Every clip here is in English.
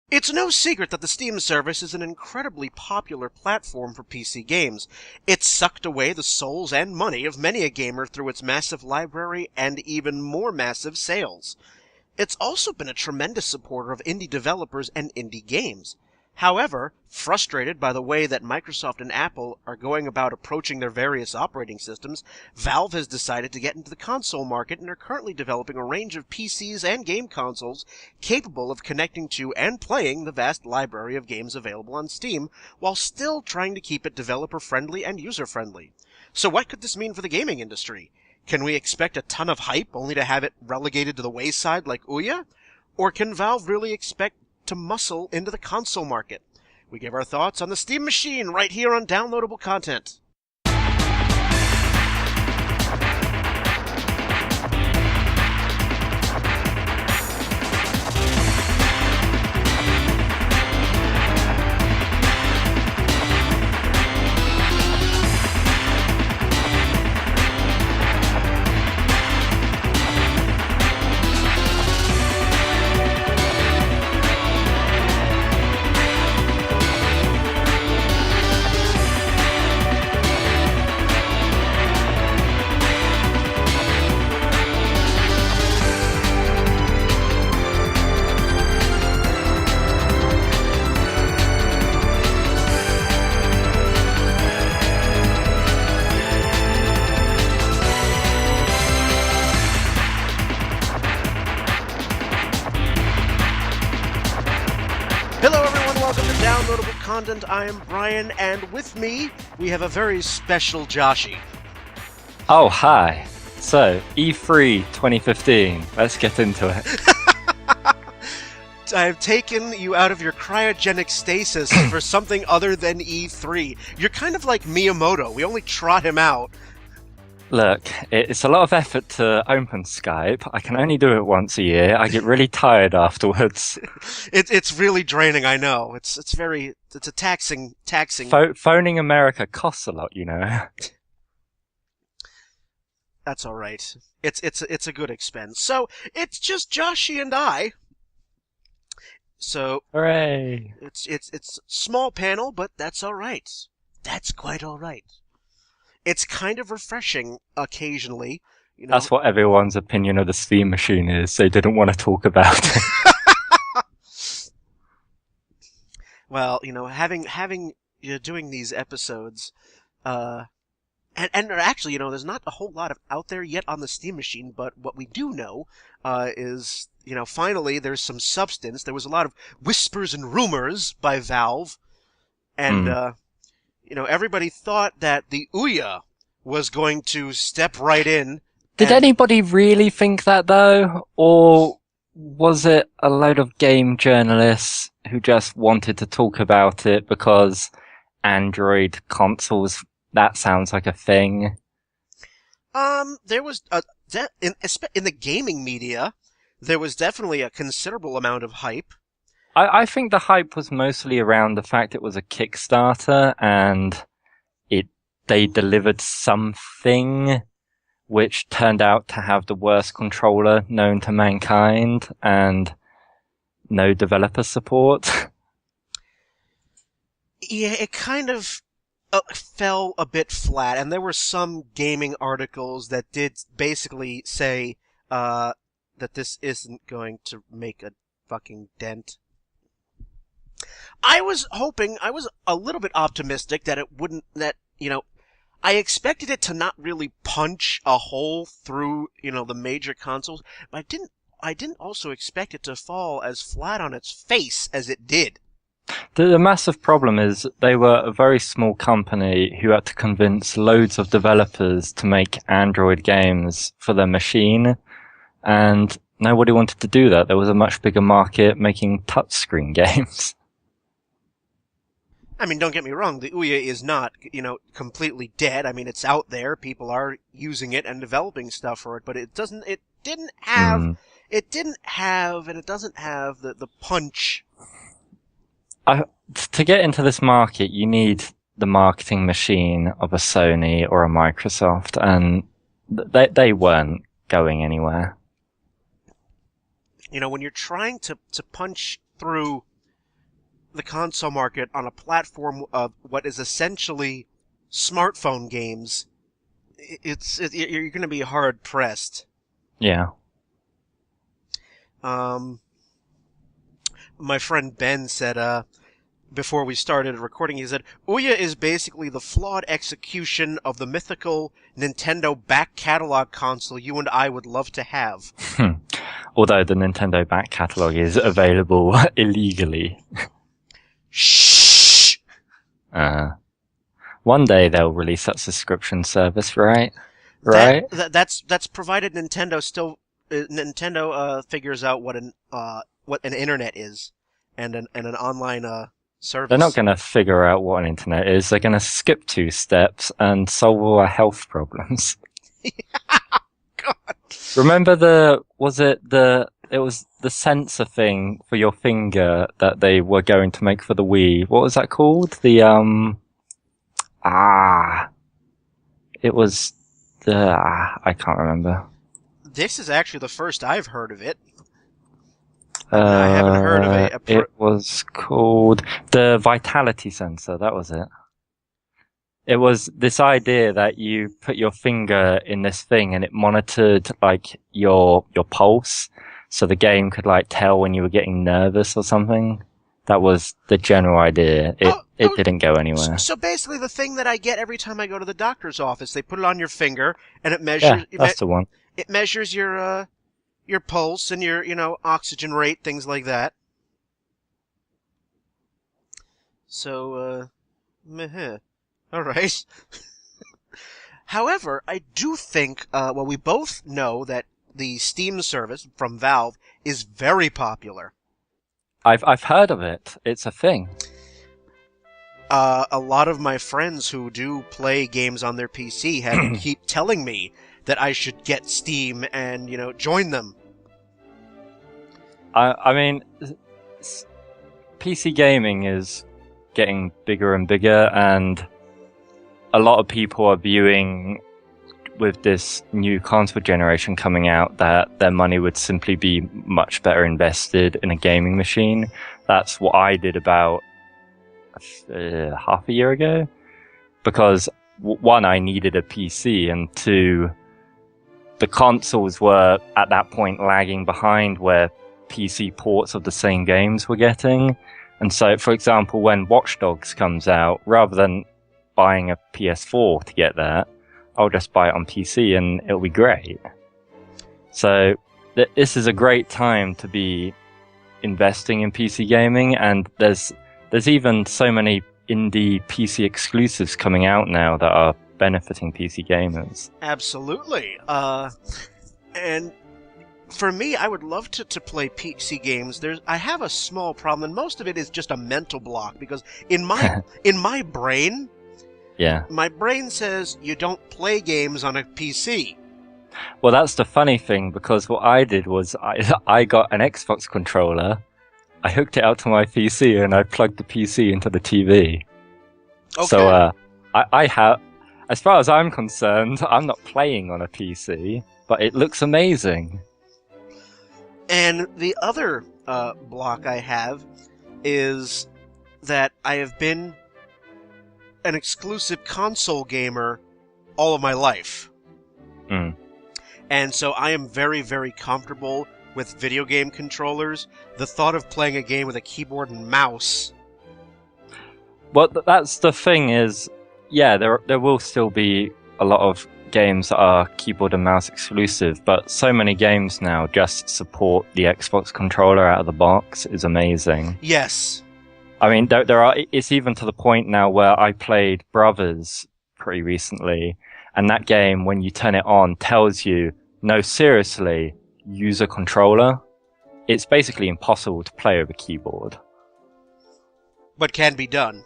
It's no secret that the Steam service is an incredibly popular platform for PC games. It's sucked away the souls and money of many a gamer through its massive library and even more massive sales. It's also been a tremendous supporter of indie developers and indie games. However, frustrated by the way that Microsoft and Apple are going about approaching their various operating systems, Valve has decided to get into the console market and are currently developing a range of PCs and game consoles capable of connecting to and playing the vast library of games available on Steam, while still trying to keep it developer-friendly and user-friendly. So what could this mean for the gaming industry? Can we expect a ton of hype only to have it relegated to the wayside like Ouya? Or can Valve really expect to muscle into the console market? We give our thoughts on the Steam Machine right here on Downloadable Content. Hello everyone, welcome to Downloadable Content. I am Brian, and with me, we have a very special Joshie. Oh, hi. So, E3 2015. Let's get into it. I have taken you out of your cryogenic stasis for something other than E3. You're kind of like Miyamoto. We only trot him out. Look, it's a lot of effort to open Skype. I can only do it once a year. I get really tired afterwards. It's really draining, I know. It's a taxing. Phoning America costs a lot, you know. That's all right. It's a good expense. So it's just Joshie and I. So Hooray! it's small panel, but that's all right. That's quite all right. It's kind of refreshing occasionally, you know. That's what everyone's opinion of the Steam Machine is. They didn't want to talk about it. Well, you know, doing these episodes, and actually, you know, there's not a whole lot of out there yet on the Steam Machine, but what we do know is, you know, finally there's some substance. There was a lot of whispers and rumors by Valve, and you know, everybody thought that the Ouya was going to step right in. Did anybody really think that, though? Or was it a load of game journalists who just wanted to talk about it because Android consoles, that sounds like a thing? There was in the gaming media, there was definitely a considerable amount of hype. I think the hype was mostly around the fact it was a Kickstarter and they delivered something which turned out to have the worst controller known to mankind and no developer support. Yeah, it kind of fell a bit flat, and there were some gaming articles that did basically say that this isn't going to make a fucking dent. I was a little bit optimistic that it wouldn't, you know, I expected it to not really punch a hole through, you know, the major consoles, but I didn't also expect it to fall as flat on its face as it did. The massive problem is they were a very small company who had to convince loads of developers to make Android games for their machine, and nobody wanted to do that. There was a much bigger market making touchscreen games. I mean, don't get me wrong, the Ouya is not, you know, completely dead. I mean, it's out there, people are using it and developing stuff for it, but it didn't have, and it doesn't have the punch. To get into this market, you need the marketing machine of a Sony or a Microsoft, and they weren't going anywhere. You know, when you're trying to punch through the console market on a platform of what is essentially smartphone games, you're going to be hard pressed. Yeah. My friend Ben said, before we started recording, he said, Ouya is basically the flawed execution of the mythical Nintendo back catalog console you and I would love to have. Although the Nintendo back catalog is available illegally. Shh! One day they'll release that subscription service, right? That's provided Nintendo figures out what an internet is and an online service. They're not going to figure out what an internet is. They're going to skip 2 steps and solve all our health problems. God. Remember it was the sensor thing for your finger that they were going to make for the Wii. What was that called? It was I can't remember. This is actually the first I've heard of it. I haven't heard of it. It was called the vitality sensor. That was it. It was this idea that you put your finger in this thing and it monitored like your pulse, so the game could like tell when you were getting nervous or something. That was the general idea. It didn't go anywhere. So basically, the thing that I get every time I go to the doctor's office, they put it on your finger and it measures. Yeah, that's the one. It measures your pulse and your oxygen rate, things like that. So all right. However, I do think we both know that the Steam service from Valve is very popular. I've heard of it. It's a thing. A lot of my friends who do play games on their PC keep telling me that I should get Steam and join them. I mean, PC gaming is getting bigger and bigger, and a lot of people are viewing with this new console generation coming out that their money would simply be much better invested in a gaming machine. That's what I did about half a year ago, because one, I needed a PC, and two, the consoles were at that point lagging behind where PC ports of the same games were getting. And so, for example, when Watch Dogs comes out, rather than buying a PS4 to get that, I'll just buy it on PC and it'll be great. So this is a great time to be investing in PC gaming, and there's even so many indie PC exclusives coming out now that are benefiting PC gamers. Absolutely. And for me, I would love to play PC games. I have a small problem, and most of it is just a mental block, because in my brain, my brain says you don't play games on a PC. Well, that's the funny thing, because what I did was I got an Xbox controller, I hooked it out to my PC, and I plugged the PC into the TV. Okay. So I have, as far as I'm concerned, I'm not playing on a PC, but it looks amazing. And the other block I have is that I have been an exclusive console gamer all of my life. And so I am very, very comfortable with video game controllers. The thought of playing a game with a keyboard and mouse... Well, that's the thing is, yeah, there will still be a lot of games that are keyboard and mouse exclusive, but so many games now just support the Xbox controller out of the box. Is amazing. Yes. I mean, it's even to the point now where I played Brothers pretty recently, and that game, when you turn it on, tells you, no, seriously, use a controller. It's basically impossible to play over keyboard. But can be done.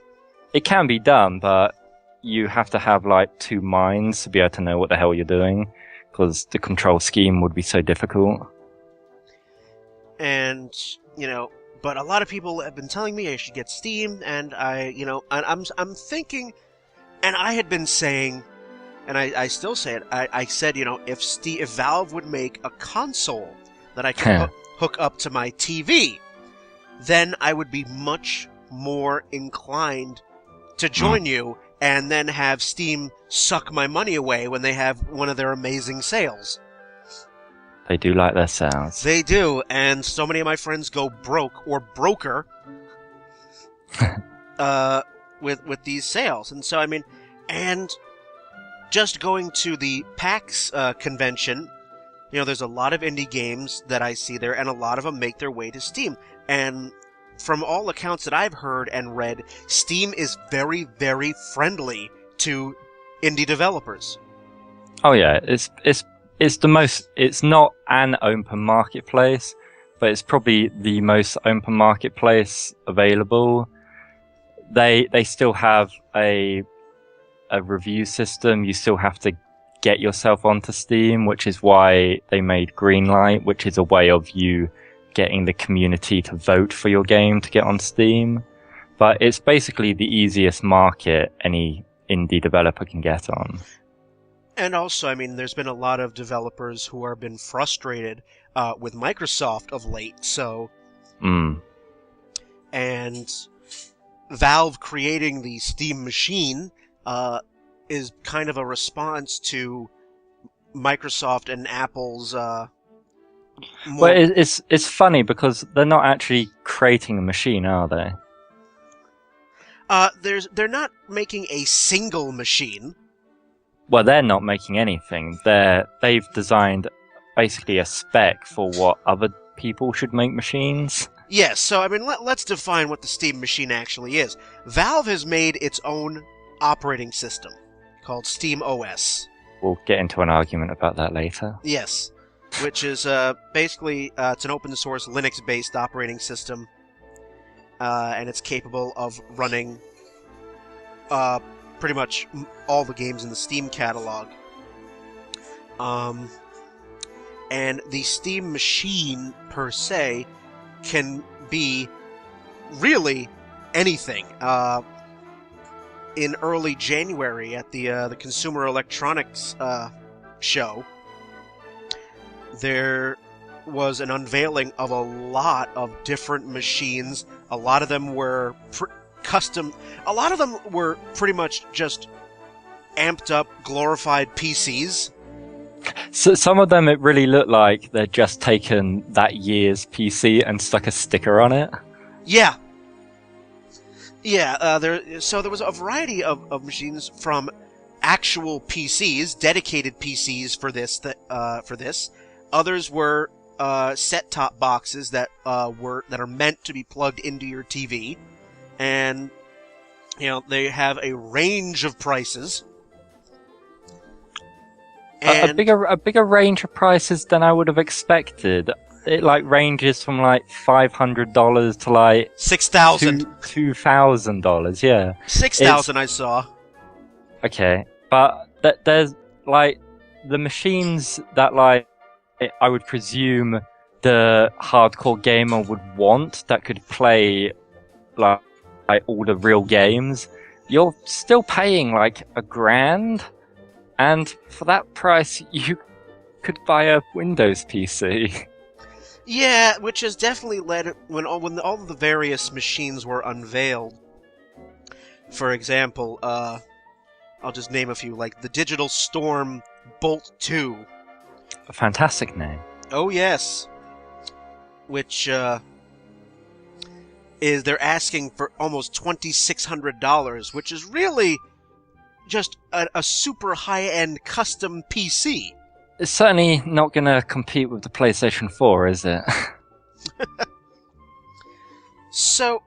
It can be done, but you have to have like 2 minds to be able to know what the hell you're doing, because the control scheme would be so difficult. And, but a lot of people have been telling me I should get Steam, and I'm thinking, and I had been saying, and I still say it, I said, if Valve would make a console that I could hook up to my TV, then I would be much more inclined to join you and then have Steam suck my money away when they have one of their amazing sales. They do like their sales. They do, and so many of my friends go broke or broker with these sales. And so, I mean, and just going to the PAX convention, you know, there's a lot of indie games that I see there, and a lot of them make their way to Steam. And from all accounts that I've heard and read, Steam is very, very friendly to indie developers. Oh yeah, it's the most. It's not an open marketplace, but it's probably the most open marketplace available. They still have a review system. You still have to get yourself onto Steam, which is why they made Greenlight, which is a way of you getting the community to vote for your game to get on Steam. But it's basically the easiest market any indie developer can get on. And also, I mean, there's been a lot of developers who have been frustrated with Microsoft of late, so... And Valve creating the Steam machine is kind of a response to Microsoft and Apple's... Well, it's funny because they're not actually creating a machine, are they? They're not making a single machine. Well, they're not making anything. They've designed basically a spec for what other people should make machines. Yes, so I mean, let's define what the Steam machine actually is. Valve has made its own operating system called Steam OS. We'll get into an argument about that later. Yes, which is basically it's an open source Linux-based operating system, and it's capable of running pretty much all the games in the Steam catalog. And the Steam machine, per se, can be really anything. In early January at the Consumer Electronics show, there was an unveiling of a lot of different machines. A lot of them were custom. A lot of them were pretty much just amped up, glorified PCs. So some of them, it really looked like they'd just taken that year's PC and stuck a sticker on it. Yeah. Yeah, so there was a variety of machines, from actual PCs, dedicated PCs for this. Others were set-top boxes that are meant to be plugged into your TV. And, you know, they have a range of prices. And a bigger range of prices than I would have expected. It ranges from $500 to $6,000, $2,000. Yeah, $6,000 I saw. Okay, but there's the machines that I would presume the hardcore gamer would want, that could play all the real games. You're still paying $1,000, and for that price you could buy a Windows PC. Yeah, which has definitely led, when all of the various machines were unveiled. For example, I'll just name a few, like the Digital Storm Bolt 2. A fantastic name. Oh yes. Which is, they're asking for almost $2,600, which is really just a super high-end custom PC. It's certainly not going to compete with the PlayStation 4, is it? So,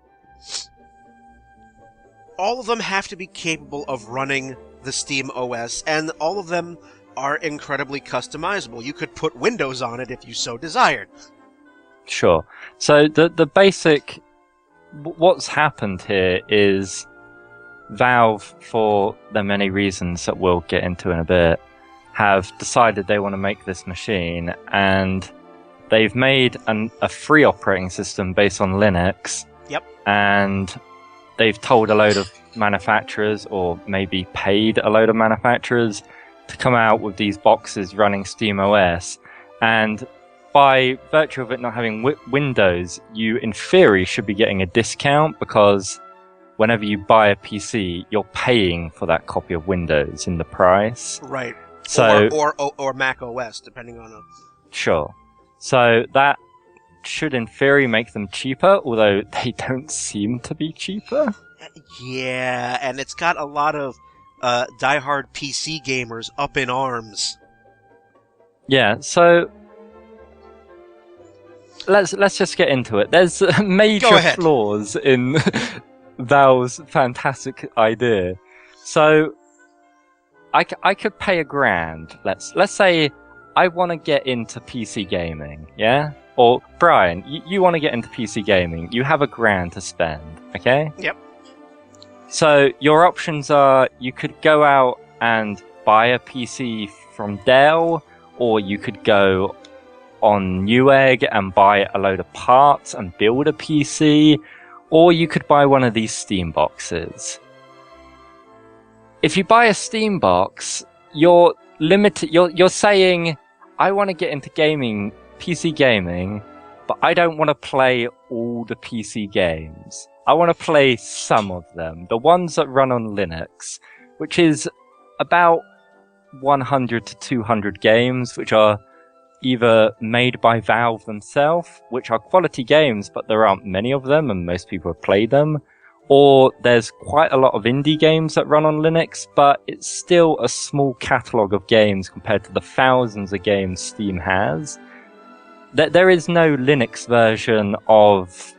all of them have to be capable of running the Steam OS, and all of them are incredibly customizable. You could put Windows on it if you so desired. Sure. So the basic... What's happened here is Valve, for the many reasons that we'll get into in a bit, have decided they want to make this machine, and they've made a free operating system based on Linux. Yep. And they've told a load of manufacturers, or maybe paid a load of manufacturers, to come out with these boxes running SteamOS. And by virtue of it not having Windows, you in theory should be getting a discount because whenever you buy a PC, you're paying for that copy of Windows in the price. Right. So or Mac OS, depending on Sure. So that should in theory make them cheaper, although they don't seem to be cheaper. Yeah, and it's got a lot of diehard PC gamers up in arms. Yeah, so let's just get into it. There's major flaws in Valve's fantastic idea. So I could pay $1,000. Let's say I want to get into PC gaming, yeah? Or Brian, you want to get into PC gaming. You have $1,000 to spend, okay? Yep. So your options are you could go out and buy a PC from Dell, or you could go on Newegg and buy a load of parts and build a PC, or you could buy one of these Steam boxes. If you buy a Steam box, you're limited. You're saying, I want to get into gaming, PC gaming, but I don't want to play all the PC games. I want to play some of them, the ones that run on Linux, which is about 100 to 200 games, which are either made by Valve themselves, which are quality games, but there aren't many of them and most people have played them, or there's quite a lot of indie games that run on Linux, but it's still a small catalogue of games compared to the thousands of games Steam has. There is no Linux version of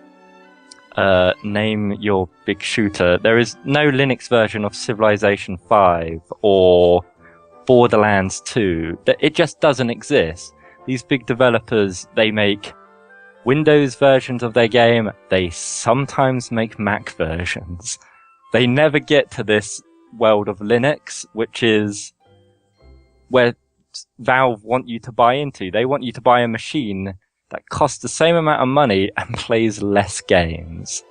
name your big shooter. There is no Linux version of Civilization 5 or Borderlands 2. It just doesn't exist. These big developers, they make Windows versions of their game. They sometimes make Mac versions. They never get to this world of Linux, which is where Valve want you to buy into. They want you to buy a machine that costs the same amount of money and plays less games.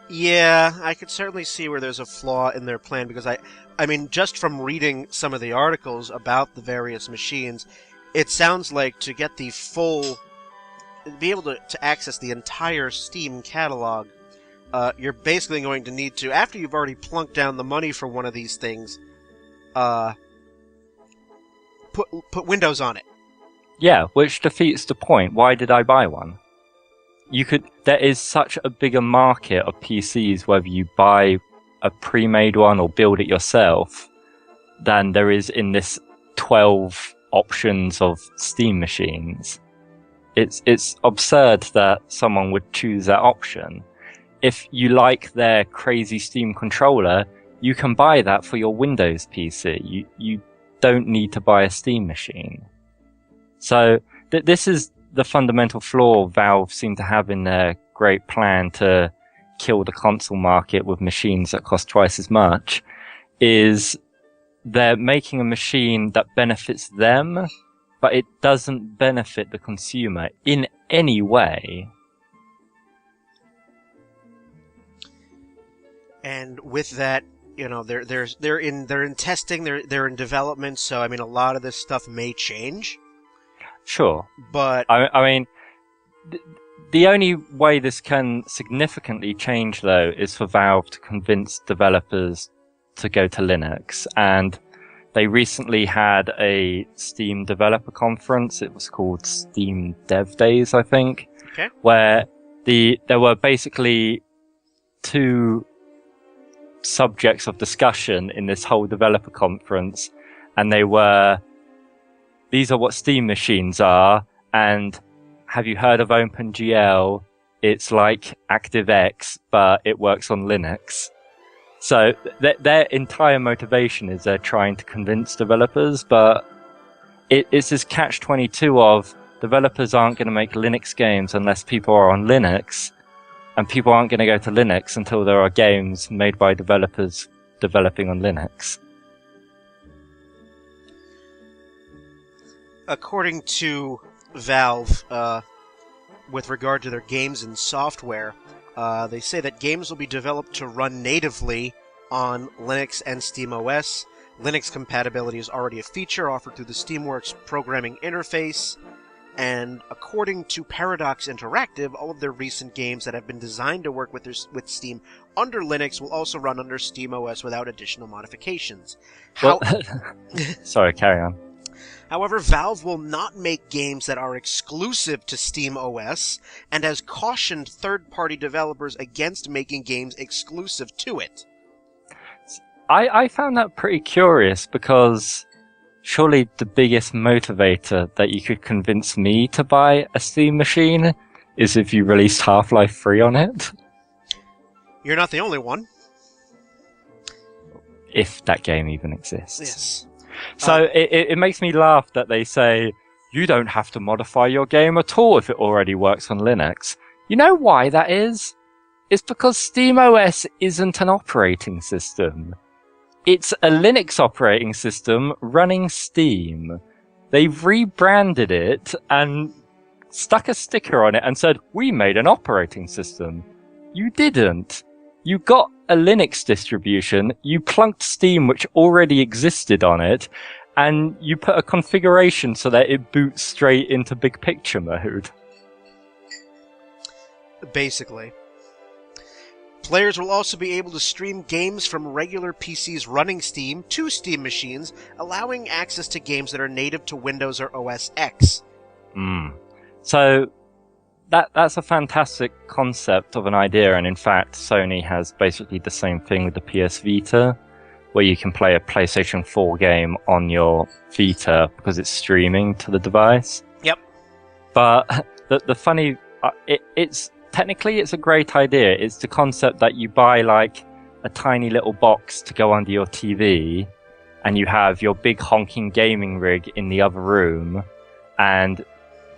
Yeah, I could certainly see where there's a flaw in their plan, because I mean, just from reading some of the articles about the various machines, it sounds like to get the full, be able to access the entire Steam catalog, you're basically going to need to, after you've already plunked down the money for one of these things, put Windows on it. Yeah, which defeats the point. Why did I buy one? There is such a bigger market of PCs, whether you buy a pre-made one or build it yourself, than there is in this 12 options of Steam machines. It's absurd that someone would choose that option. If you like their crazy Steam controller, you can buy that for your Windows PC. You don't need to buy a Steam machine. So this is the fundamental flaw Valve seem to have in their great plan to kill the console market with machines that cost twice as much, is they're making a machine that benefits them, but it doesn't benefit the consumer in any way. And with that, you know, they're in testing, they're in development, so I mean, a lot of this stuff may change. Sure, but I mean, the only way this can significantly change, though, is for Valve to convince developers to go to Linux. And they recently had a Steam developer conference. It was called Steam Dev Days, I think, okay, where there were basically two subjects of discussion in this whole developer conference, and they were, these are what Steam machines are, and have you heard of OpenGL? It's like ActiveX, but it works on Linux. So their entire motivation is they're trying to convince developers, but it's this catch-22 of developers aren't going to make Linux games unless people are on Linux, and people aren't going to go to Linux until there are games made by developers developing on Linux. According to Valve, with regard to their games and software, they say that games will be developed to run natively on Linux and SteamOS. Linux compatibility is already a feature offered through the Steamworks programming interface. And according to Paradox Interactive, all of their recent games that have been designed to work with Steam under Linux will also run under SteamOS without additional modifications. Well, sorry, carry on. However, Valve will not make games that are exclusive to SteamOS and has cautioned third-party developers against making games exclusive to it. I found that pretty curious because surely the biggest motivator that you could convince me to buy a Steam machine is if you released Half-Life 3 on it. You're not the only one. If that game even exists. Yes. So it makes me laugh that they say, you don't have to modify your game at all if it already works on Linux. You know why that is? It's because SteamOS isn't an operating system. It's a Linux operating system running Steam. They've rebranded it and stuck a sticker on it and said, we made an operating system. You didn't. You got a Linux distribution, you plunked Steam which already existed on it, and you put a configuration so that it boots straight into big picture mode. Basically. Players will also be able to stream games from regular PCs running Steam to Steam machines, allowing access to games that are native to Windows or OS X. So that's a fantastic concept of an idea, and in fact Sony has basically the same thing with the PS Vita, where you can play a PlayStation 4 game on your Vita because it's streaming to the device. Yep. But the funny, it's technically it's a great idea. It's the concept that you buy like a tiny little box to go under your TV, and you have your big honking gaming rig in the other room, and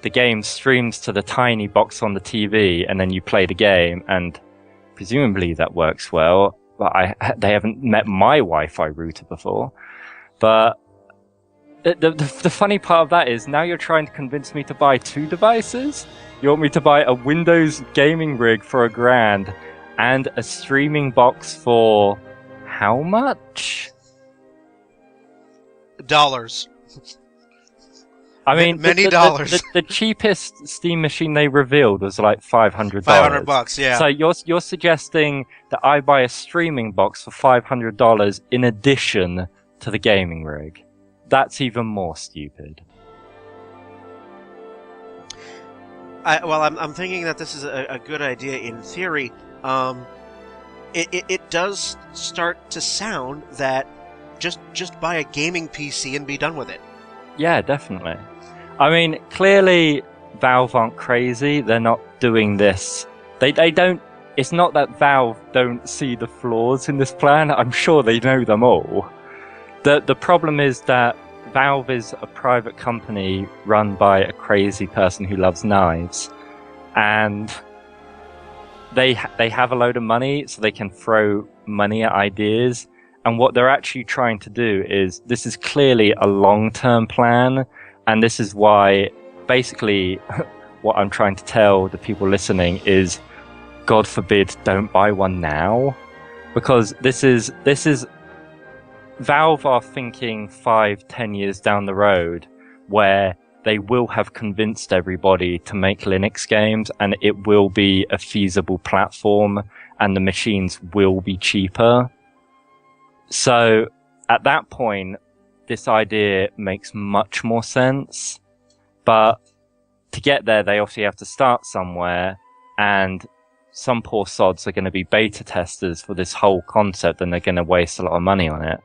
the game streams to the tiny box on the TV, and then you play the game, and presumably that works well. But they haven't met my Wi-Fi router before. But the funny part of that is now you're trying to convince me to buy two devices? You want me to buy a Windows gaming rig for $1,000 and a streaming box for how much? Dollars. I mean, many dollars. The cheapest Steam machine they revealed was like $500. $500, yeah. So you're suggesting that I buy a streaming box for $500 in addition to the gaming rig? That's even more stupid. I'm thinking that this is a good idea in theory. It does start to sound that just buy a gaming PC and be done with it. Yeah, definitely. I mean, clearly Valve aren't crazy. They're not doing this. They don't. It's not that Valve don't see the flaws in this plan. I'm sure they know them all. The problem is that Valve is a private company run by a crazy person who loves knives, and they have a load of money, so they can throw money at ideas. And what they're actually trying to do is, this is clearly a long-term plan, and this is why, basically, what I'm trying to tell the people listening is, God forbid, don't buy one now, because this is Valve are thinking 5-10 years down the road, where they will have convinced everybody to make Linux games, and it will be a feasible platform, and the machines will be cheaper. So at that point, this idea makes much more sense. But to get there, they obviously have to start somewhere, and some poor sods are going to be beta testers for this whole concept, and they're going to waste a lot of money on it.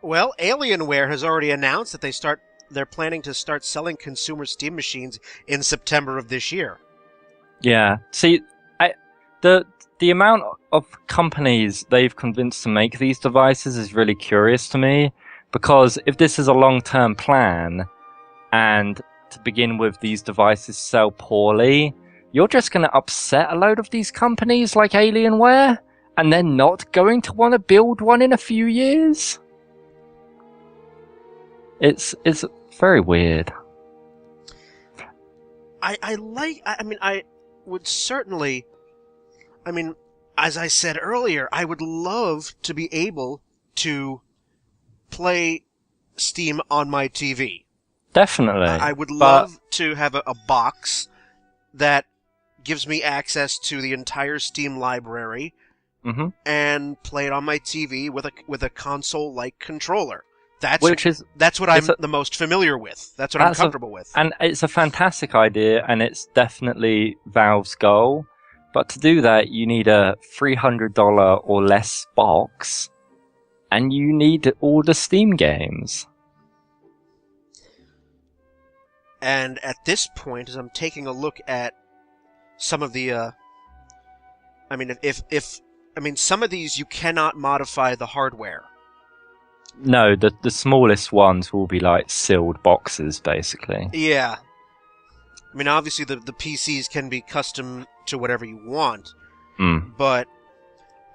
Well, Alienware has already announced that they're planning to start selling consumer Steam machines in September of this year. Yeah. See, the amount of companies they've convinced to make these devices is really curious to me, because if this is a long-term plan, and to begin with these devices sell poorly, you're just going to upset a load of these companies like Alienware, and they're not going to want to build one in a few years? It's very weird. I would certainly, as I said earlier, I would love to be able to play Steam on my TV. Definitely. I would love to have a box that gives me access to the entire Steam library and play it on my TV with a console-like controller. That's what I'm the most familiar with. That's what I'm comfortable with. And it's a fantastic idea, and it's definitely Valve's goal. But to do that, you need a $300 or less box, and you need all the Steam games. And at this point, as I'm taking a look at some of the, some of these you cannot modify the hardware. No, the smallest ones will be like sealed boxes, basically. Yeah. I mean, obviously the PCs can be custom to whatever you want, but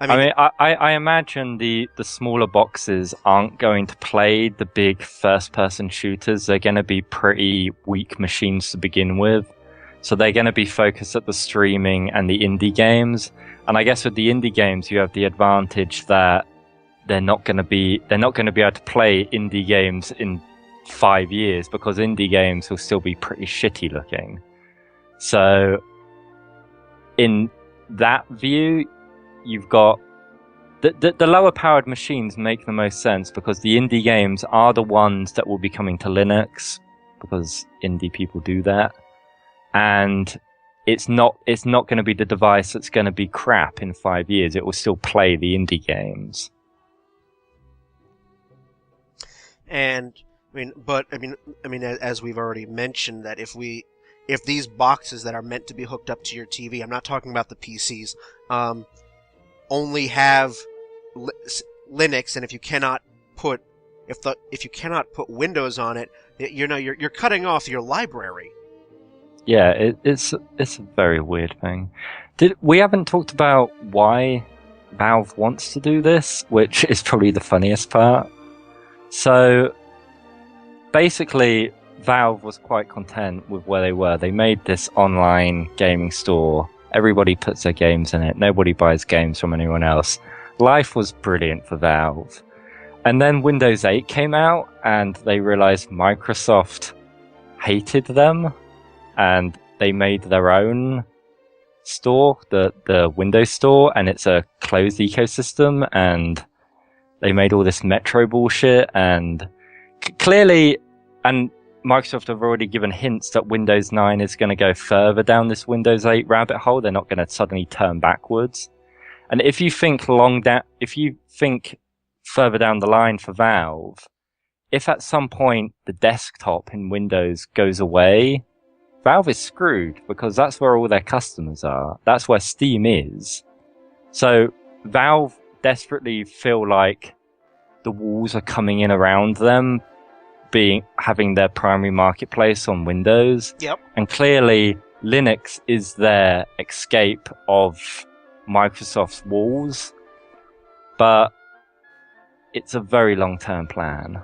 I imagine the smaller boxes aren't going to play the big first-person shooters. They're going to be pretty weak machines to begin with, so they're going to be focused at the streaming and the indie games. And I guess with the indie games, you have the advantage that they're not going to be able to play indie games in 5 years, because indie games will still be pretty shitty looking. So in that view, you've got the lower powered machines make the most sense, because the indie games are the ones that will be coming to Linux, because indie people do that. And it's not going to be the device that's going to be crap in 5 years. It will still play the indie games. And as we've already mentioned, that if these boxes that are meant to be hooked up to your TV, I'm not talking about the PCs, only have Linux, and if you cannot put Windows on it, you're cutting off your library. Yeah, it's a very weird thing. We haven't talked about why Valve wants to do this, which is probably the funniest part. So, basically, Valve was quite content with where they were. They made this online gaming store. Everybody puts their games in it. Nobody buys games from anyone else. Life was brilliant for Valve. And then Windows 8 came out, and they realized Microsoft hated them, and they made their own store, the Windows Store, and it's a closed ecosystem, and they made all this Metro bullshit, and clearly, and Microsoft have already given hints that Windows 9 is going to go further down this Windows 8 rabbit hole. They're not going to suddenly turn backwards. And if you think further down the line for Valve, if at some point the desktop in Windows goes away, Valve is screwed, because that's where all their customers are. That's where Steam is. So Valve desperately feel like the walls are coming in around them, having their primary marketplace on Windows. Yep. And clearly Linux is their escape of Microsoft's walls, but it's a very long-term plan.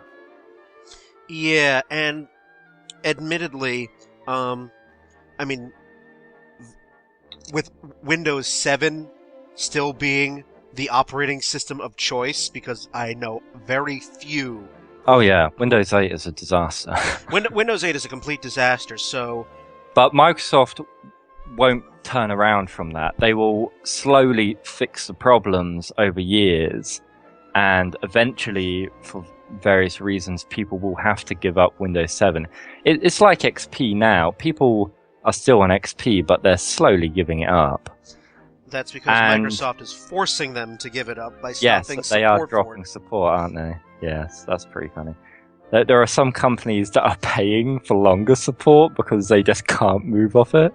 Yeah, and admittedly, with Windows 7 still being the operating system of choice, because I know very few... Oh yeah, Windows 8 is a disaster. Windows 8 is a complete disaster, so... But Microsoft won't turn around from that. They will slowly fix the problems over years, and eventually, for various reasons, people will have to give up Windows 7. It's like XP now. People are still on XP, but they're slowly giving it up. That's because Microsoft is forcing them to give it up by stopping support. Yes, they are dropping support, aren't they? Yes, that's pretty funny. There are some companies that are paying for longer support because they just can't move off it.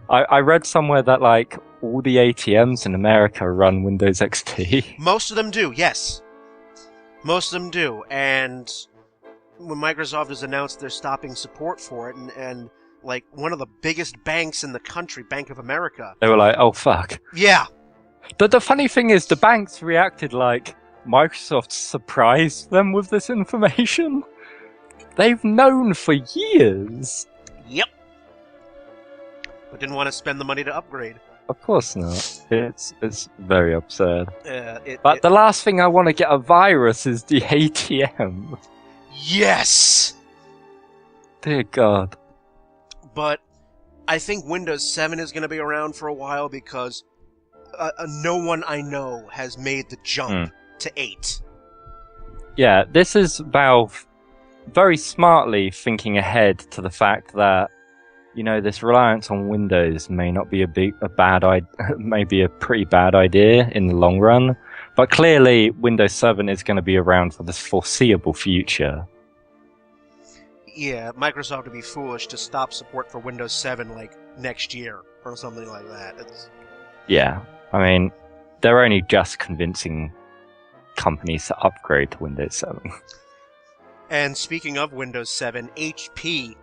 I read somewhere that like all the ATMs in America run Windows XP. Most of them do, yes. Most of them do, and when Microsoft has announced they're stopping support for it, and like one of the biggest banks in the country, Bank of America, they were like, "Oh fuck." Yeah. The funny thing is, the banks reacted like Microsoft surprised them with this information. They've known for years. Yep. But didn't want to spend the money to upgrade. Of course not. It's very absurd. But the last thing I want to get a virus is the ATM. Yes! Dear God. But I think Windows 7 is going to be around for a while because no one I know has made the jump to 8. Yeah, this is Valve very smartly thinking ahead to the fact that, you know, this reliance on Windows may not be maybe a pretty bad idea in the long run. But clearly, Windows 7 is going to be around for the foreseeable future. Yeah, Microsoft would be foolish to stop support for Windows 7 like next year or something like that. Yeah, I mean, they're only just convincing companies to upgrade to Windows 7. And speaking of Windows 7, HP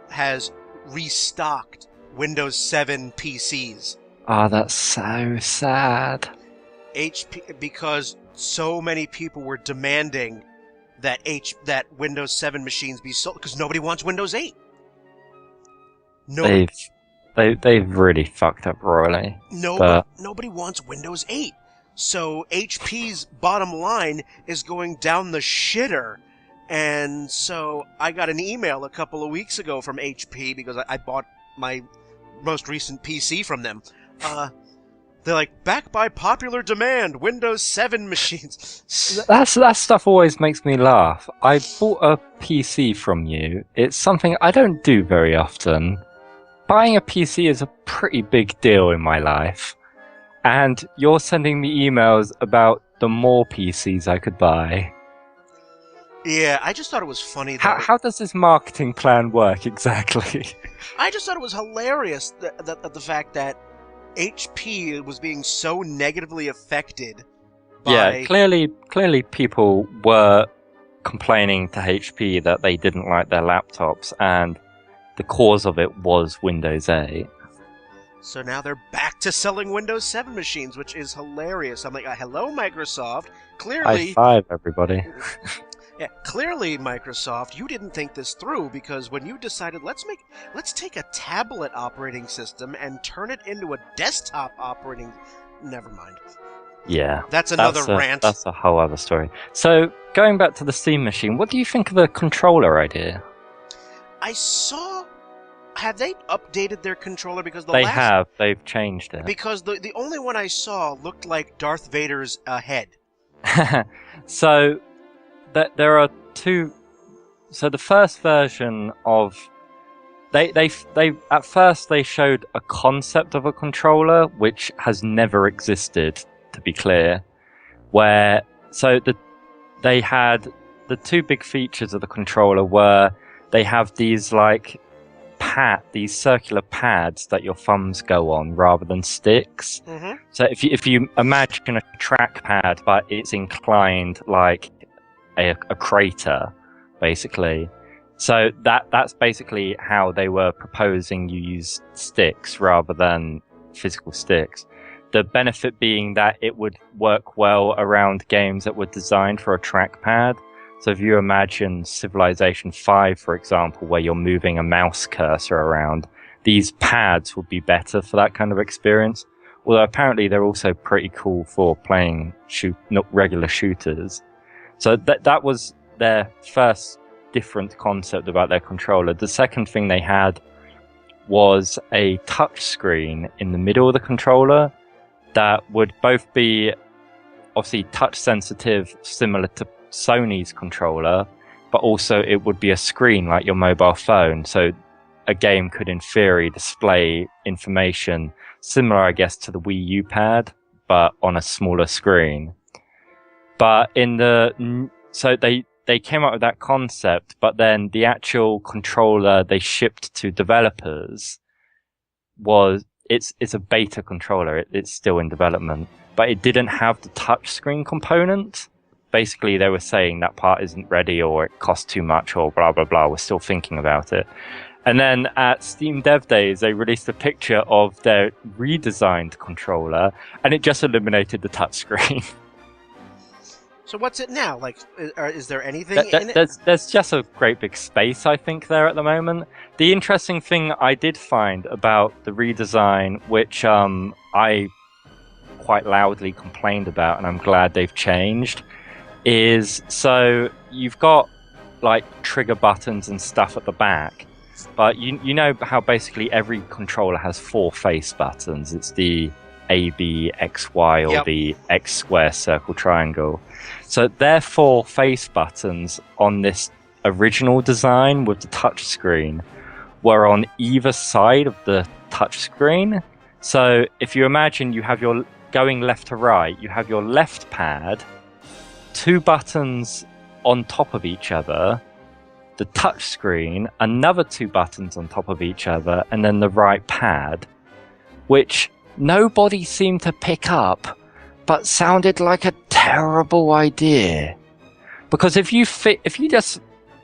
has restocked Windows 7 PCs. Oh, that's so sad. HP, because so many people were demanding that Windows 7 machines be sold, because nobody wants Windows 8. They've really fucked up royally. Nobody wants Windows 8. So HP's bottom line is going down the shitter. And so I got an email a couple of weeks ago from HP because I bought my most recent PC from them. They're like, back by popular demand, Windows 7 machines. That stuff always makes me laugh. I bought a PC from you. It's something I don't do very often. Buying a PC is a pretty big deal in my life. And you're sending me emails about the more PCs I could buy. Yeah, I just thought it was funny. How does this marketing plan work exactly? I just thought it was hilarious the fact that HP was being so negatively affected by... Yeah, clearly people were complaining to HP that they didn't like their laptops, and the cause of it was Windows 8. So now they're back to selling Windows 7 machines, which is hilarious. I'm like, hello, Microsoft. Clearly... High five, everybody. Yeah, clearly, Microsoft, you didn't think this through, because when you decided, let's take a tablet operating system and turn it into a desktop operating... Never mind. Yeah. That's another rant. That's a whole other story. So, going back to the Steam machine, what do you think of the controller idea? I saw... Have they updated their controller? Because they've changed it. Because the only one I saw looked like Darth Vader's head. So... There are two. So the first version of they at first they showed a concept of a controller which has never existed, to be clear. They had the two big features of the controller were they have these these circular pads that your thumbs go on rather than sticks. Mm-hmm. So if you imagine a trackpad but it's inclined like a crater, basically. So that's basically how they were proposing you use sticks rather than physical sticks. The benefit being that it would work well around games that were designed for a trackpad. So if you imagine Civilization 5, for example, where you're moving a mouse cursor around, these pads would be better for that kind of experience. Although apparently they're also pretty cool for playing regular shooters. So that was their first different concept about their controller. The second thing they had was a touch screen in the middle of the controller that would both be obviously touch sensitive, similar to Sony's controller, but also it would be a screen like your mobile phone. So a game could in theory display information similar, I guess, to the Wii U pad, but on a smaller screen. But so they came up with that concept, but then the actual controller they shipped to developers it's a beta controller. It's still in development, but it didn't have the touchscreen component. Basically, they were saying that part isn't ready, or it costs too much, or blah blah blah. We're still thinking about it. And then at Steam Dev Days, they released a picture of their redesigned controller, and it just eliminated the touchscreen. So what's it now? Like, is there anything in it? There's just a great big space, I think, there at the moment. The interesting thing I did find about the redesign, which I quite loudly complained about, and I'm glad they've changed, is so you've got like trigger buttons and stuff at the back. But you know how basically every controller has 4 face buttons. It's the A, B, X, Y, or the X square, circle, triangle. So their 4 face buttons on this original design with the touch screen were on either side of the touch screen. So if you imagine you have your going left to right, you have your left pad, 2 buttons on top of each other, the touch screen, another 2 buttons on top of each other, and then the right pad, which nobody seemed to pick up, but sounded like a terrible idea. Because if you just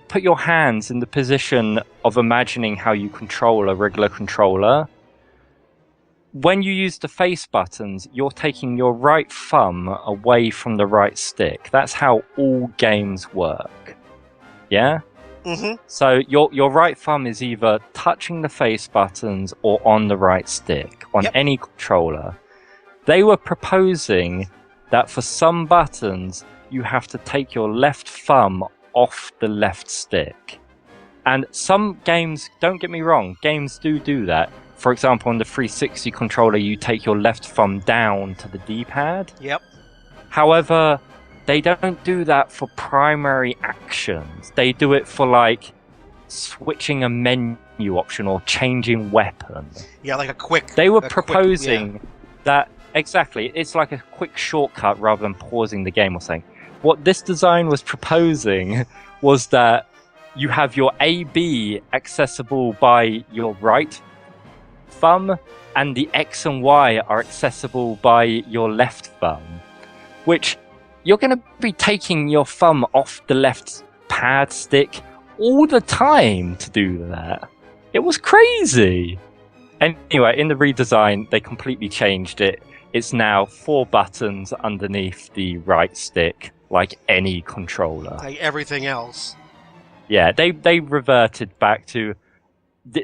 put your hands in the position of imagining how you control a regular controller, when you use the face buttons, you're taking your right thumb away from the right stick. That's how all games work. Yeah? Mm-hmm. So your right thumb is either touching the face buttons or on the right stick on any controller. They were proposing that for some buttons, you have to take your left thumb off the left stick. And some games, don't get me wrong, games do that. For example, on the 360 controller, you take your left thumb down to the D-pad. Yep. However, they don't do that for primary actions. They do it for, like, switching a menu option or changing weapon. Yeah, like a quick... They were proposing that... Exactly. It's like a quick shortcut rather than pausing the game or something. What this design was proposing was that you have your AB accessible by your right thumb, and the X and Y are accessible by your left thumb, which you're going to be taking your thumb off the left pad stick all the time to do that. It was crazy. Anyway, in the redesign, they completely changed it. It's now 4 buttons underneath the right stick, like any controller. Like everything else. Yeah, they reverted back to...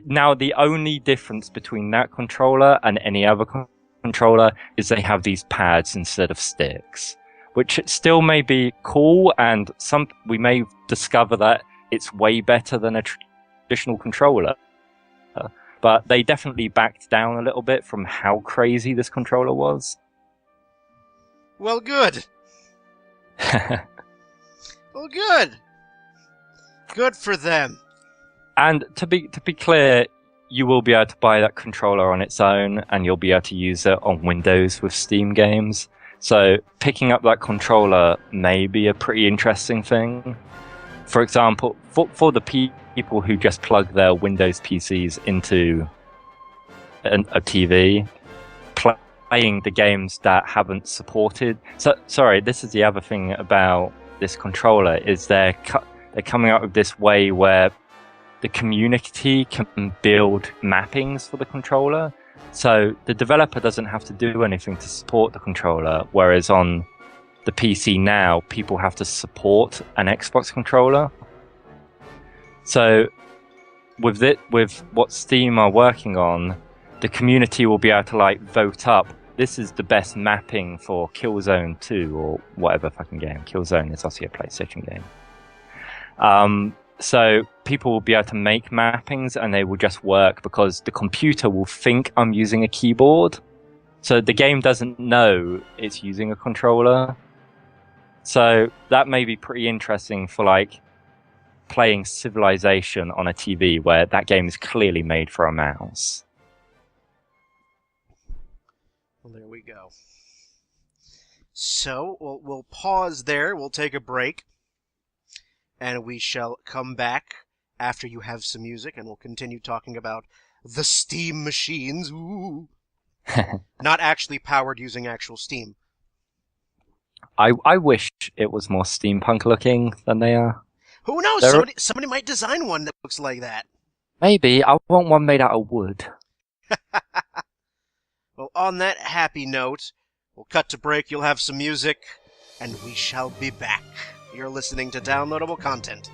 Now, the only difference between that controller and any other controller is they have these pads instead of sticks, which still may be cool, and we may discover that it's way better than a traditional controller. But they definitely backed down a little bit from how crazy this controller was. Well, good. Well, good. Good for them. And to be clear, you will be able to buy that controller on its own, and you'll be able to use it on Windows with Steam games. So picking up that controller may be a pretty interesting thing. For example, for the people who just plug their Windows PCs into a TV, playing the games that haven't supported. So sorry, this is the other thing about this controller is they're coming up with this way where the community can build mappings for the controller. So the developer doesn't have to do anything to support the controller, whereas on the PC now, people have to support an Xbox controller. So with what Steam are working on, the community will be able to like vote up, this is the best mapping for Killzone 2 or whatever fucking game. Killzone is also a PlayStation game. So people will be able to make mappings and they will just work because the computer will think I'm using a keyboard. So the game doesn't know it's using a controller. So that may be pretty interesting for like playing Civilization on a TV where that game is clearly made for a mouse. Well, there we go. So we'll pause there. We'll take a break. And we shall come back after you have some music, and we'll continue talking about the Steam machines. Ooh. Not actually powered using actual Steam. I wish it was more steampunk looking than they are. Who knows? Somebody might design one that looks like that. Maybe. I want one made out of wood. Well, on that happy note, we'll cut to break, you'll have some music, and we shall be back. You're listening to Downloadable Content.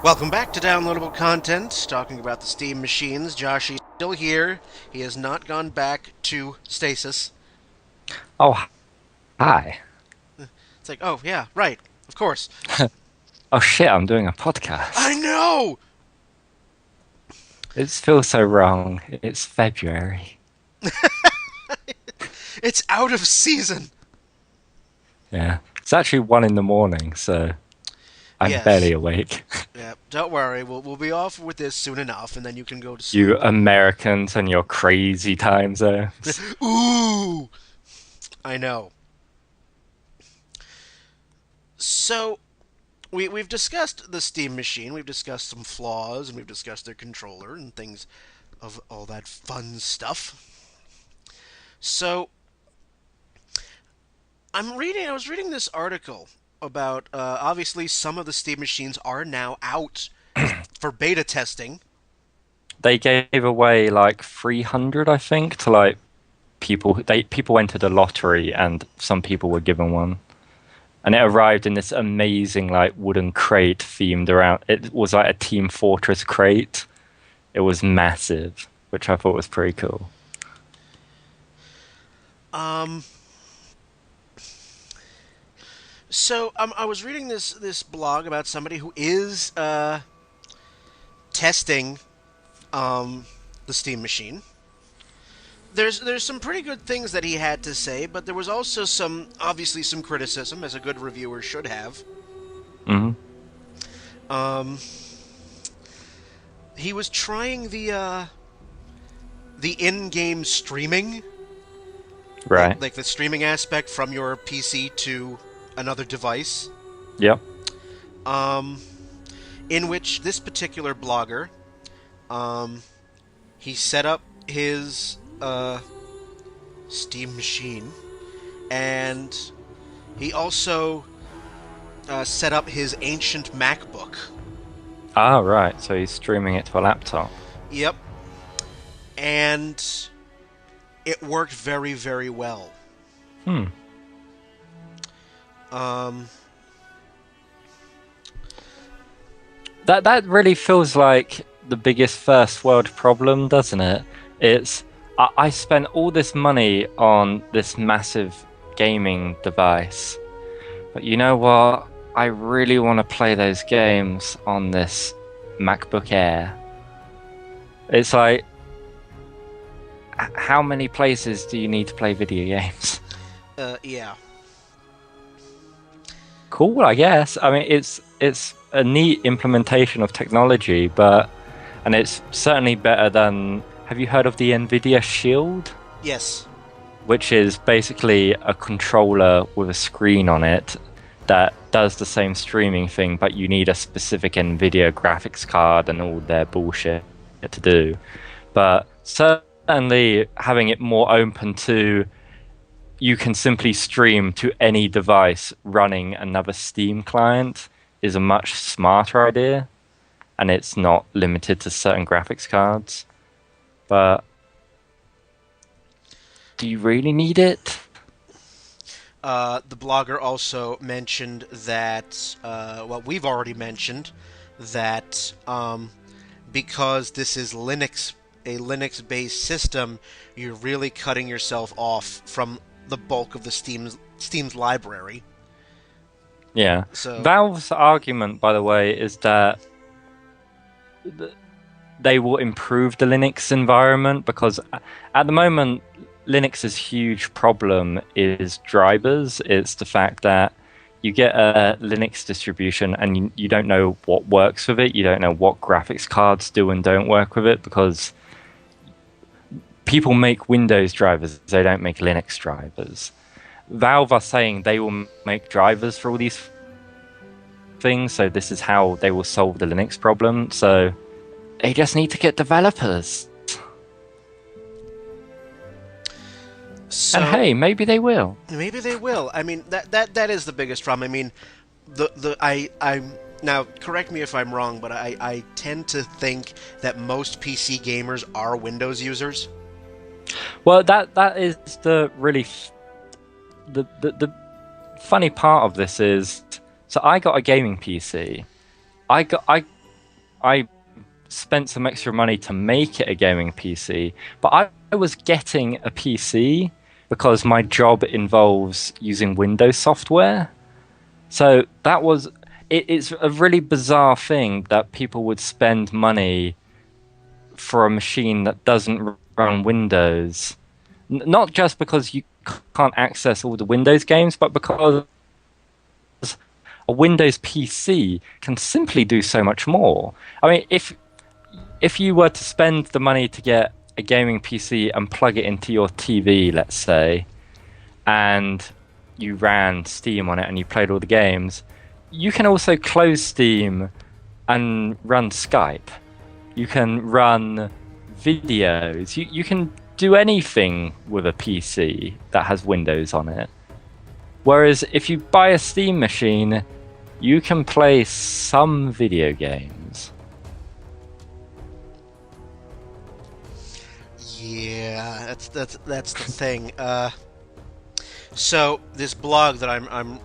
Welcome back to Downloadable Content, talking about the Steam machines. Joshie's still here. He has not gone back to stasis. Oh, hi. It's like, oh, yeah, right, of course. Oh shit, I'm doing a podcast. I know! It feels so wrong. It's February. It's out of season. Yeah. It's actually 1 a.m, so I'm Yes. barely awake. Yeah, don't worry. We'll be off with this soon enough, and then you can go to sleep. You Americans and your crazy time zones. Ooh! I know. So, we've discussed the Steam machine, we've discussed some flaws, and we've discussed their controller and things of all that fun stuff. So, I was reading this article about, obviously some of the Steam machines are now out for beta testing. They gave away like 300, I think, to like people. People entered a lottery, and some people were given one. And it arrived in this amazing like wooden crate themed around. It was like a Team Fortress crate. It was massive, which I thought was pretty cool. So I was reading this blog about somebody who is testing the Steam machine. There's some pretty good things that he had to say, but there was also obviously some criticism, as a good reviewer should have. Hmm. He was trying the in-game streaming, Right. like the streaming aspect from your PC to another device. Yep. In which this particular blogger, he set up his Steam machine, and he also set up his ancient MacBook. Ah, right. So he's streaming it to a laptop. Yep. And it worked very, very well. Hmm. That really feels like the biggest first world problem, doesn't it? I spent all this money on this massive gaming device, but you know what? I really want to play those games on this MacBook Air. It's like, how many places do you need to play video games? Yeah. Cool, I guess. I mean, it's a neat implementation of technology, and it's certainly better than. Have you heard of the NVIDIA Shield? Yes. Which is basically a controller with a screen on it that does the same streaming thing, but you need a specific NVIDIA graphics card and all their bullshit to do. But certainly having it more open to, you can simply stream to any device running another Steam client is a much smarter idea, and it's not limited to certain graphics cards. But do you really need it? The blogger also mentioned that, we've already mentioned, that because this is a Linux-based system, you're really cutting yourself off from the bulk of the Steam's library. Yeah. So Valve's argument, by the way, is that they will improve the Linux environment, because at the moment, Linux's huge problem is drivers. It's the fact that you get a Linux distribution and you don't know what works with it. You don't know what graphics cards do and don't work with it, because people make Windows drivers. They don't make Linux drivers. Valve are saying they will make drivers for all these things, so this is how they will solve the Linux problem. So they just need to get developers. So, and hey, maybe they will. Maybe they will. I mean, that is the biggest problem. I mean, I'm now, correct me if I'm wrong, but I tend to think that most PC gamers are Windows users. Well, that is the really the funny part of this is, so I got a gaming PC. I I spent some extra money to make it a gaming PC, but I was getting a PC because my job involves using Windows software. So that was it's a really bizarre thing that people would spend money for a machine that doesn't run Windows. Not just because you can't access all the Windows games, but because a Windows PC can simply do so much more. I mean, if you were to spend the money to get a gaming PC and plug it into your TV, let's say, and you ran Steam on it and you played all the games, you can also close Steam and run Skype. You can run videos. You can do anything with a PC that has Windows on it. Whereas if you buy a Steam machine, you can play some video games. Yeah, that's the thing. So this blog that I'm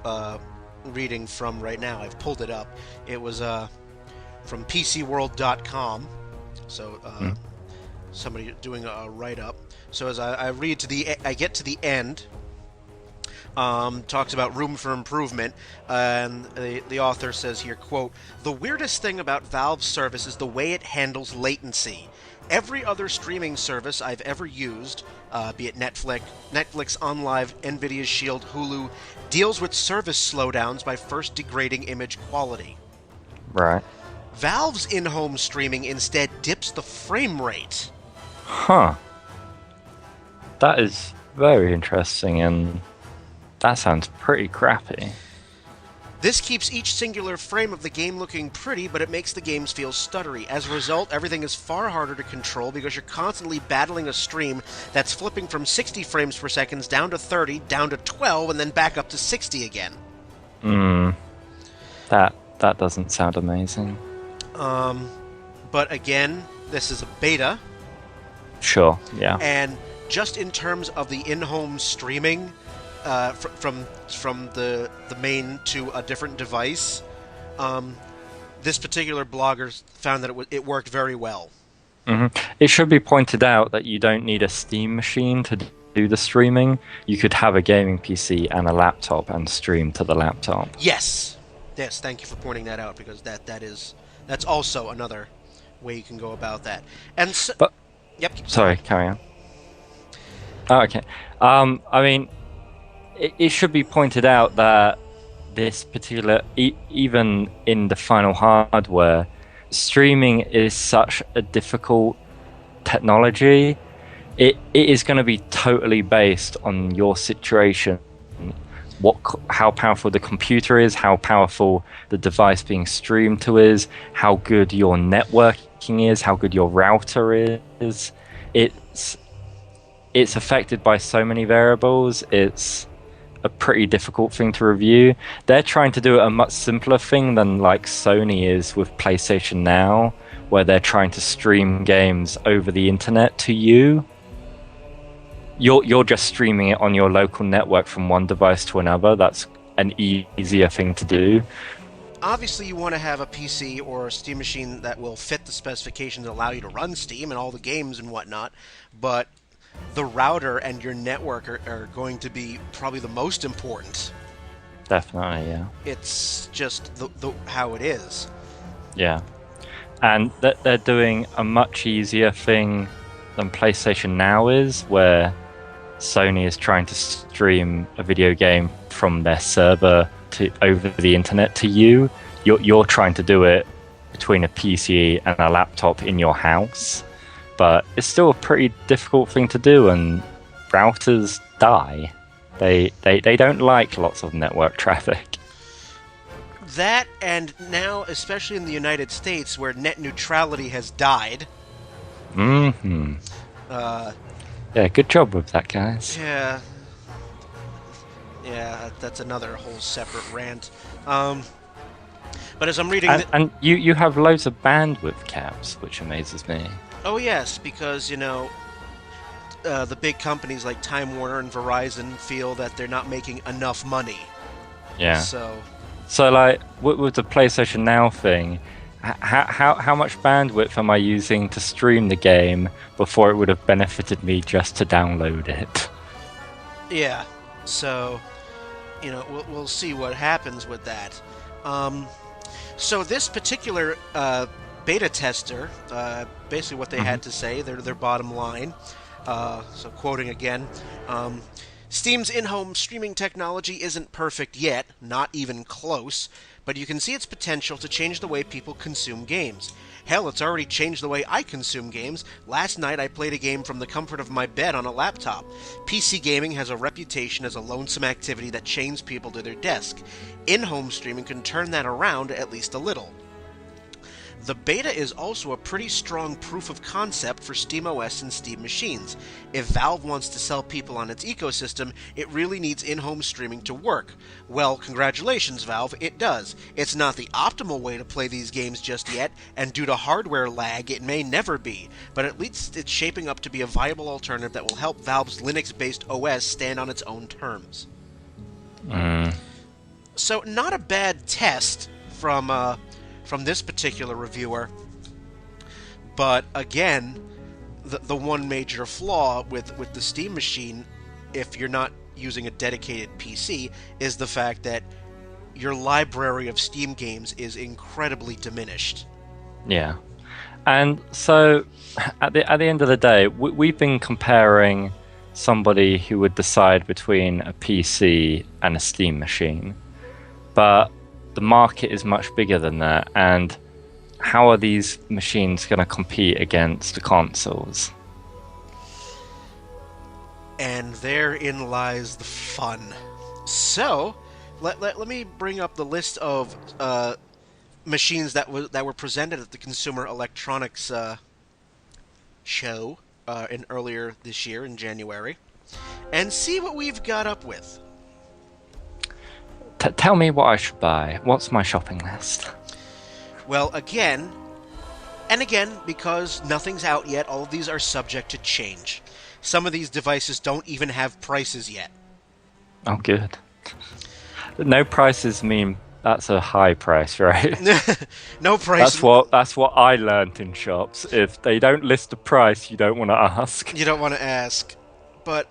reading from right now, I've pulled it up. It was from PCWorld.com. So somebody doing a write-up. So as I get to the end. Talks about room for improvement, and the author says here, quote, "The weirdest thing about Valve's service is the way it handles latency. Every other streaming service I've ever used, be it Netflix, OnLive, NVIDIA's Shield, Hulu, deals with service slowdowns by first degrading image quality. Right. Valve's in-home streaming instead dips the frame rate." Huh. That is very interesting, and that sounds pretty crappy. "This keeps each singular frame of the game looking pretty, but it makes the games feel stuttery. As a result, everything is far harder to control because you're constantly battling a stream that's flipping from 60 frames per second down to 30, down to 12, and then back up to 60 again." That doesn't sound amazing. But again, this is a beta. Sure, yeah. And just in terms of the in-home streaming, from the main to a different device, this particular blogger found that it worked very well. Mm-hmm. It should be pointed out that you don't need a Steam machine to do the streaming. You could have a gaming PC and a laptop and stream to the laptop. Yes, thank you for pointing that out, because that's also another way you can go about that. And so, but yep. Sorry, carry on. Oh, okay. I mean, it should be pointed out that this particular, even in the final hardware, streaming is such a difficult technology. It is going to be totally based on your situation, how powerful the computer is, how powerful the device being streamed to is, how good your networking is, how good your router is. It's affected by so many variables. It's a pretty difficult thing to review. They're trying to do a much simpler thing than like Sony is with PlayStation Now, where they're trying to stream games over the internet to you. You're just streaming it on your local network from one device to another. That's an easier thing to do. Obviously, you want to have a PC or a Steam machine that will fit the specifications and allow you to run Steam and all the games and whatnot, but the router and your network are going to be probably the most important. Definitely, yeah. It's just the how it is. Yeah. And they're doing a much easier thing than PlayStation Now is, where Sony is trying to stream a video game from their server to over the internet to you. You're trying to do it between a PC and a laptop in your house, but it's still a pretty difficult thing to do, and routers die. They don't like lots of network traffic. That, and now, especially in the United States, where net neutrality has died. Mm-hmm. Yeah, good job with that, guys. Yeah, that's another whole separate rant. But as I'm reading... And you have loads of bandwidth caps, which amazes me. Oh, yes, because, the big companies like Time Warner and Verizon feel that they're not making enough money. Yeah. So like, with the PlayStation Now thing, How much bandwidth am I using to stream the game before it would have benefited me just to download it? Yeah, so, we'll see what happens with that. So this particular beta tester, basically what they had to say, their bottom line, so quoting again, Steam's in-home streaming technology isn't perfect yet, not even close, but you can see its potential to change the way people consume games. Hell, it's already changed the way I consume games. Last night I played a game from the comfort of my bed on a laptop. PC gaming has a reputation as a lonesome activity that chains people to their desk. In-home streaming can turn that around at least a little. The beta is also a pretty strong proof of concept for SteamOS and Steam machines. If Valve wants to sell people on its ecosystem, it really needs in-home streaming to work. Well, congratulations, Valve, it does. It's not the optimal way to play these games just yet, and due to hardware lag, it may never be, but at least it's shaping up to be a viable alternative that will help Valve's Linux-based OS stand on its own terms. So, not a bad test from this particular reviewer, but again, the one major flaw with the Steam machine, if you're not using a dedicated PC, is the fact that your library of Steam games is incredibly diminished. Yeah, and so at the end of the day, we've been comparing somebody who would decide between a PC and a Steam machine, but the market is much bigger than that, and how are these machines going to compete against the consoles? And therein lies the fun. So, let me bring up the list of machines that were presented at the Consumer Electronics show in earlier this year in January, and see what we've got up with. Tell me what I should buy. What's my shopping list? Well, again, because nothing's out yet, all of these are subject to change. Some of these devices don't even have prices yet. Oh, good. No prices mean that's a high price, right? No price. That's what I learned in shops. If they don't list a price, you don't want to ask. You don't want to ask. But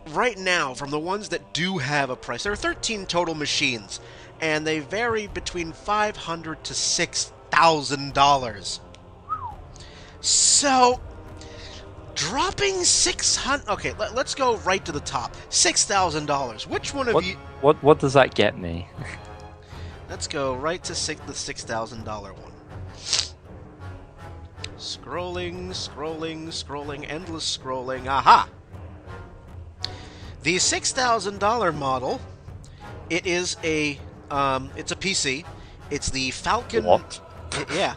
right now, from the ones that do have a price, there are 13 total machines, and they vary between $500 to $6,000. So, dropping $600. Okay, let's go right to the top. $6,000. Which one of you? What does that get me? Let's go right to the $6,000 one. Scrolling, endless scrolling. Aha! The $6,000 model, it's a PC. It's the Falcon. What? Yeah,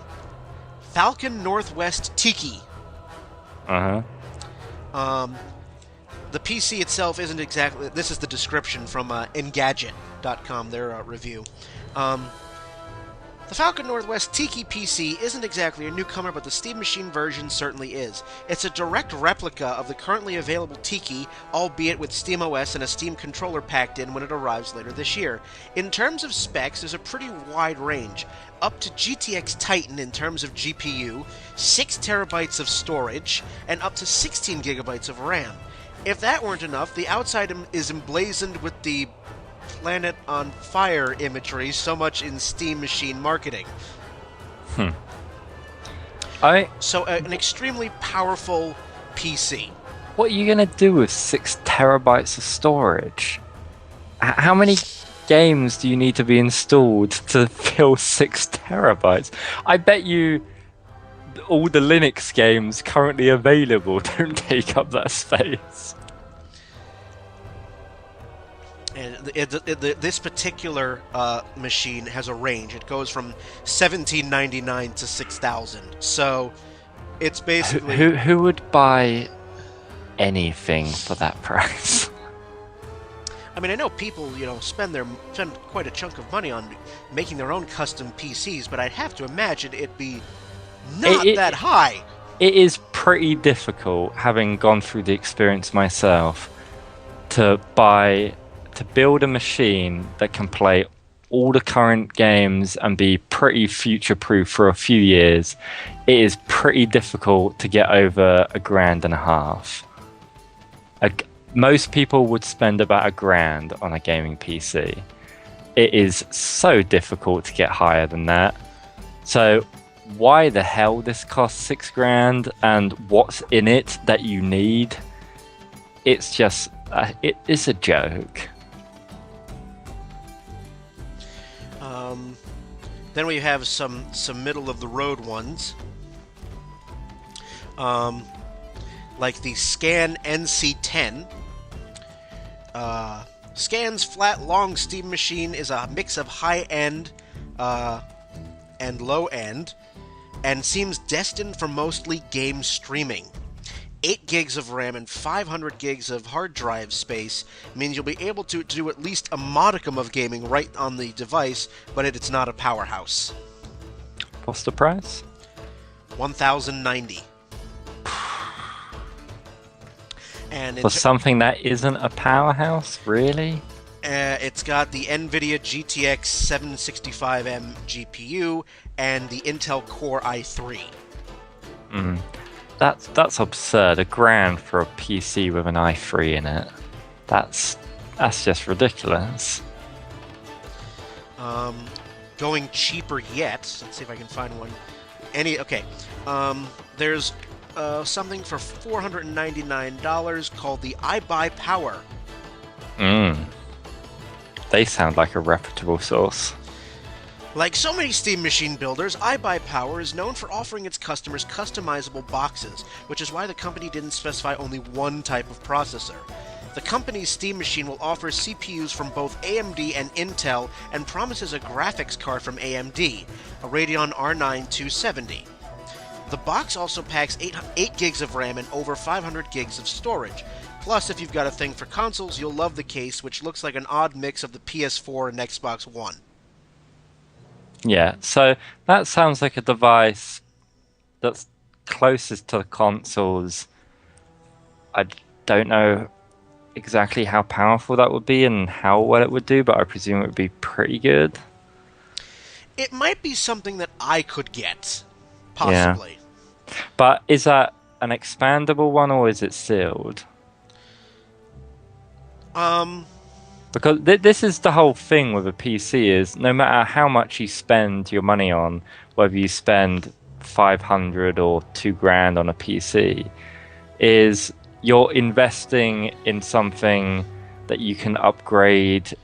Falcon Northwest Tiki. The PC itself isn't exactly. This is the description from Engadget.com, their review. The Falcon Northwest Tiki PC isn't exactly a newcomer, but the Steam Machine version certainly is. It's a direct replica of the currently available Tiki, albeit with SteamOS and a Steam controller packed in when it arrives later this year. In terms of specs, there's a pretty wide range, up to GTX Titan in terms of GPU, 6 terabytes of storage, and up to 16 gigabytes of RAM. If that weren't enough, the outside is emblazoned with the Planet on Fire imagery so much in Steam Machine marketing. So an extremely powerful PC. What are you going to do with 6 terabytes of storage? How many games do you need to be installed to fill 6 terabytes? I bet you all the Linux games currently available don't take up that space. And this particular machine has a range. It goes from $1,799 to $6,000. So it's basically who would buy anything for that price? I mean, I know people, spend quite a chunk of money on making their own custom PCs, but I'd have to imagine it'd be not that high. It is pretty difficult, having gone through the experience myself, to build a machine that can play all the current games and be pretty future-proof for a few years, it is pretty difficult to get over $1,500. Most people would spend about $1,000 on a gaming PC. It is so difficult to get higher than that. So why the hell this costs $6,000 and what's in it that you need? It's just, it is a joke. Then we have some middle of the road ones, like the Scan NC10. Scan's flat long Steam machine is a mix of high-end and low-end, and seems destined for mostly game streaming. 8 gigs of RAM and 500 gigs of hard drive space means you'll be able to do at least a modicum of gaming right on the device, but it's not a powerhouse. What's the price? $1,090. And for something that isn't a powerhouse, really? It's got the NVIDIA GTX 765M GPU and the Intel Core i3. That's absurd. $1,000 for a PC with an i3 in it. That's just ridiculous. Going cheaper yet. Let's see if I can find one. There's something for $499 called the iBuy Power. They sound like a reputable source. Like so many Steam machine builders, iBuy Power is known for offering its customers customizable boxes, which is why the company didn't specify only one type of processor. The company's Steam machine will offer CPUs from both AMD and Intel and promises a graphics card from AMD, a Radeon R9 270. The box also packs 8 gigs of RAM and over 500 gigs of storage. Plus, if you've got a thing for consoles, you'll love the case, which looks like an odd mix of the PS4 and Xbox One. Yeah, so that sounds like a device that's closest to the consoles. I don't know exactly how powerful that would be and how well it would do, but I presume it would be pretty good. It might be something that I could get, possibly. Yeah. But is that an expandable one or is it sealed? Because this is the whole thing with a PC is no matter how much you spend your money on, whether you spend $500 or $2,000 on a PC, is you're investing in something that you can upgrade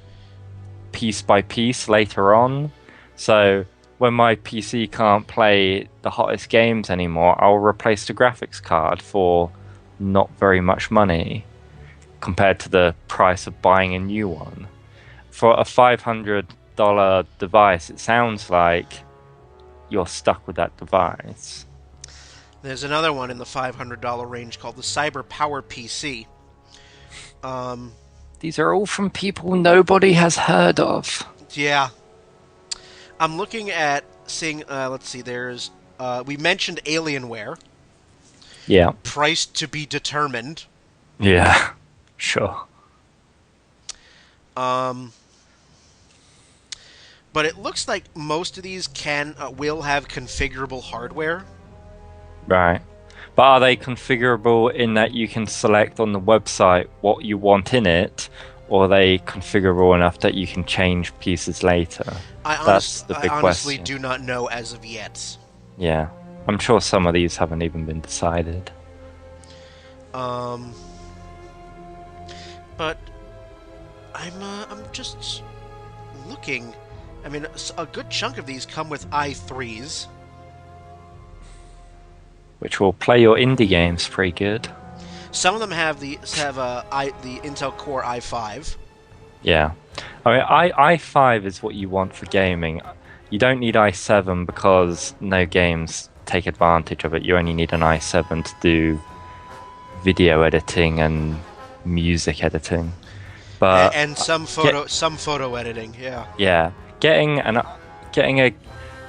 piece by piece later on. So when my PC can't play the hottest games anymore, I'll replace the graphics card for not very much money compared to the price of buying a new one. For a $500 device, it sounds like you're stuck with that device. There's another one in the $500 range called the Cyber Power PC. These are all from people nobody has heard of. Yeah. I'm looking at seeing, let's see, there's, we mentioned Alienware. Yeah. Price to be determined. Yeah. Sure. But it looks like most of these will have configurable hardware. Right. But are they configurable in that you can select on the website what you want in it, or are they configurable enough that you can change pieces later? That's the big question. I honestly do not know as of yet. Yeah. I'm sure some of these haven't even been decided. But I'm just looking. I mean, a good chunk of these come with i3s, which will play your indie games pretty good. Some of them have the Intel Core i5. Yeah, I mean, i5 is what you want for gaming. You don't need i7 because no games take advantage of it. You only need an i7 to do video editing and music editing, but some photo editing. Yeah,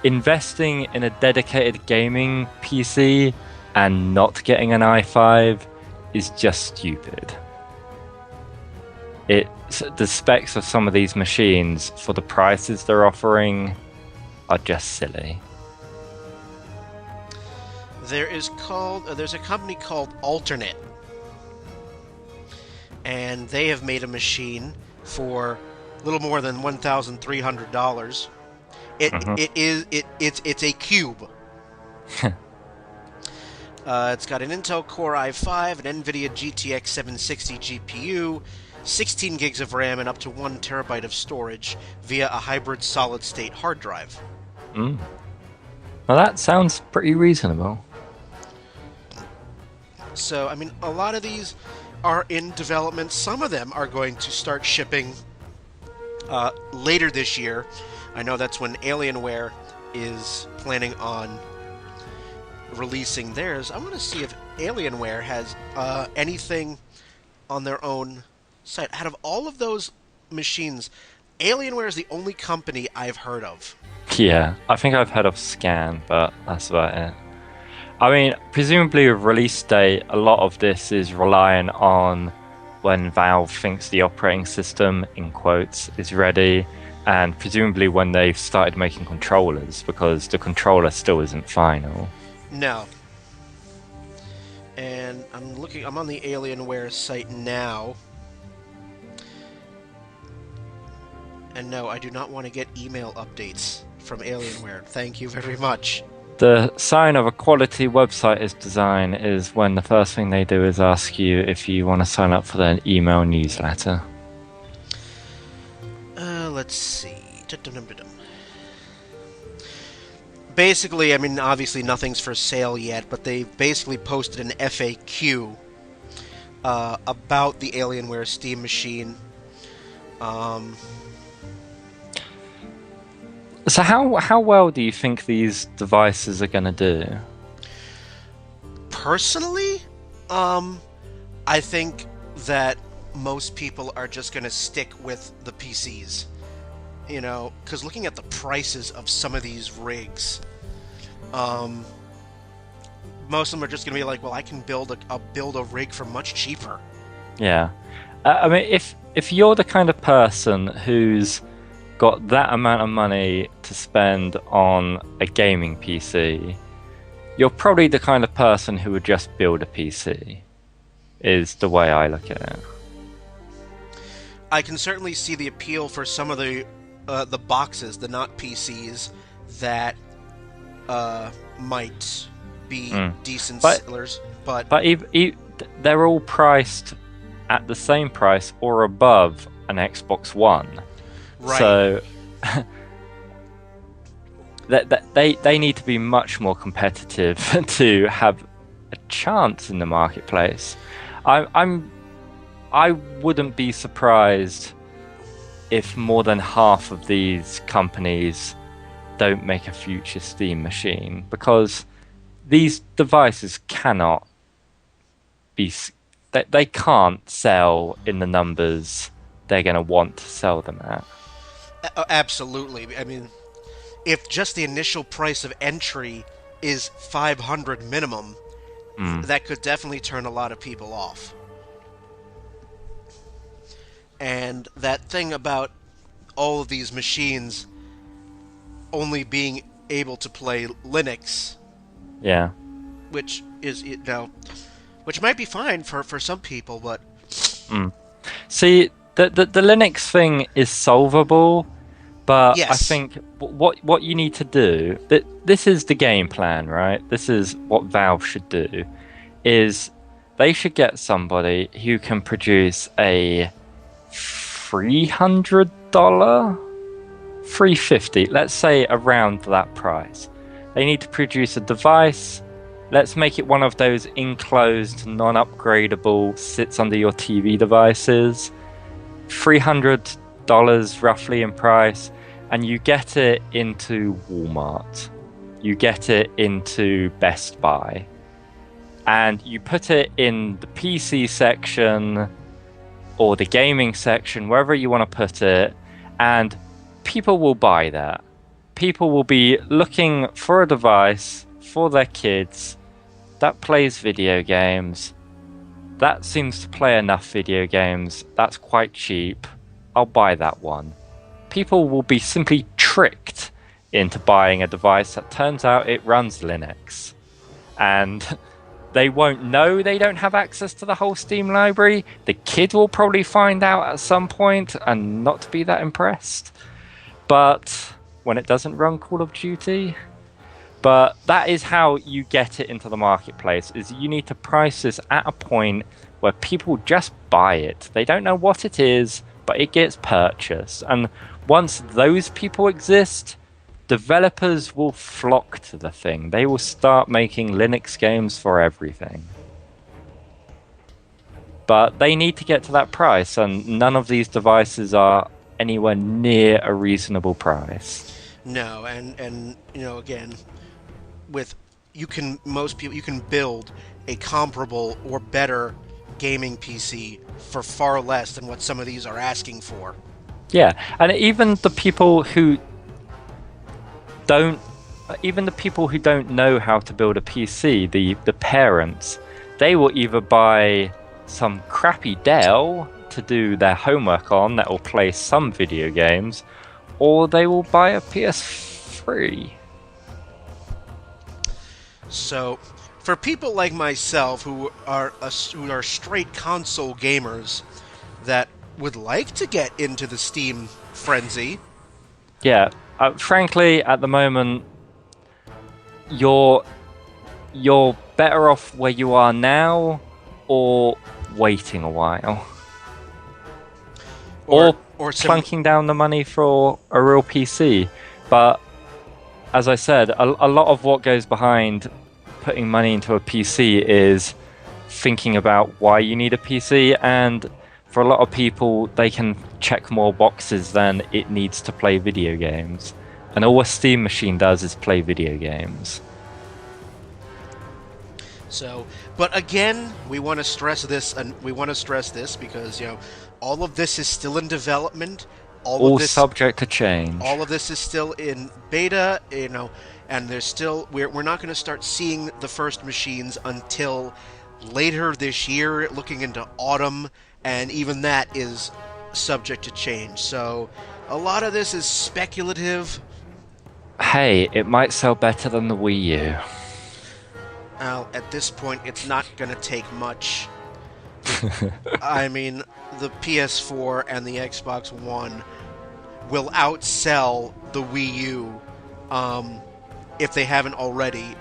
investing in a dedicated gaming PC and not getting an i5 is just stupid. It the specs of some of these machines for the prices they're offering are just silly. There's a company called Alternate, and they have made a machine for a little more than $1,300. It's a cube. It's got an Intel Core i5, an NVIDIA GTX 760 GPU, 16 gigs of RAM, and up to 1 terabyte of storage via a hybrid solid-state hard drive. Well, that sounds pretty reasonable. So, I mean, a lot of these are in development. Some of them are going to start shipping later this year. I know that's when Alienware is planning on releasing theirs. I want to see if Alienware has anything on their own site. Out of all of those machines, Alienware is the only company I've heard of. Yeah, I think I've heard of Scan, but that's about it. I mean, presumably with release date, a lot of this is relying on when Valve thinks the operating system, in quotes, is ready, and presumably when they've started making controllers, because the controller still isn't final. No. And I'm on the Alienware site now. And no, I do not want to get email updates from Alienware. Thank you very much. The sign of a quality website design is when the first thing they do is ask you if you want to sign up for their email newsletter. Let's see. Basically, I mean, obviously nothing's for sale yet, but they've basically posted an FAQ about the Alienware Steam machine. So how well do you think these devices are going to do? Personally, I think that most people are just going to stick with the PCs. You know, because looking at the prices of some of these rigs, most of them are just going to be like, well, I can build a rig for much cheaper. Yeah. I mean, if you're the kind of person who's got that amount of money to spend on a gaming PC, you're probably the kind of person who would just build a PC, is the way I look at it. I can certainly see the appeal for some of the boxes, the not PCs, that might be decent sellers, but they're all priced at the same price or above an Xbox One. Right. So they need to be much more competitive to have a chance in the marketplace. I wouldn't be surprised if more than half of these companies don't make a future Steam machine, because these devices cannot be, they can't sell in the numbers they're going to want to sell them at. Absolutely. I mean, if just the initial price of entry is $500 minimum, that could definitely turn a lot of people off. And that thing about all of these machines only being able to play Linux, yeah, which is, you know, which might be fine for some people, but see, the Linux thing is solvable, but yes. I think what you need to do, this is the game plan, right? This is what Valve should do, is they should get somebody who can produce a $300, $350, let's say around that price. They need to produce a device. Let's make it one of those enclosed, non-upgradable, sits under your TV devices. $300 roughly in price, and you get it into Walmart. You get it into Best Buy. And you put it in the PC section or the gaming section, wherever you want to put it, and people will buy that. People will be looking for a device for their kids that plays video games, that seems to play enough video games, that's quite cheap, I'll buy that one. People will be simply tricked into buying a device that turns out it runs Linux. And they won't know they don't have access to the whole Steam library. The kid will probably find out at some point and not be that impressed. But when it doesn't run Call of Duty... But that is how you get it into the marketplace, is you need to price this at a point where people just buy it. They don't know what it is, but it gets purchased. And once those people exist, developers will flock to the thing. They will start making Linux games for everything. But they need to get to that price, and none of these devices are anywhere near a reasonable price. No, and again, you can build a comparable or better gaming PC for far less than what some of these are asking for. Yeah, and even the people who don't know how to build a PC, the parents, they will either buy some crappy Dell to do their homework on that will play some video games, or they will buy a PS3. So, for people like myself who are straight console gamers that would like to get into the Steam frenzy, yeah, frankly, at the moment, you're better off where you are now, or waiting a while, or plunking down the money for a real PC. But as I said, a lot of what goes behind putting money into a PC is thinking about why you need a PC, and for a lot of people, they can check more boxes than it needs to play video games. And all a Steam machine does is play video games. So, but again, we want to stress this, because, all of this is still in development. All subject to change. All of this is still in beta, and there's still we're not going to start seeing the first machines until later this year, looking into autumn, and even that is subject to change. So a lot of this is speculative. Hey, it might sell better than the Wii U. Well, at this point, it's not going to take much. I mean, the PS4 and the Xbox One will outsell the Wii U, if they haven't already.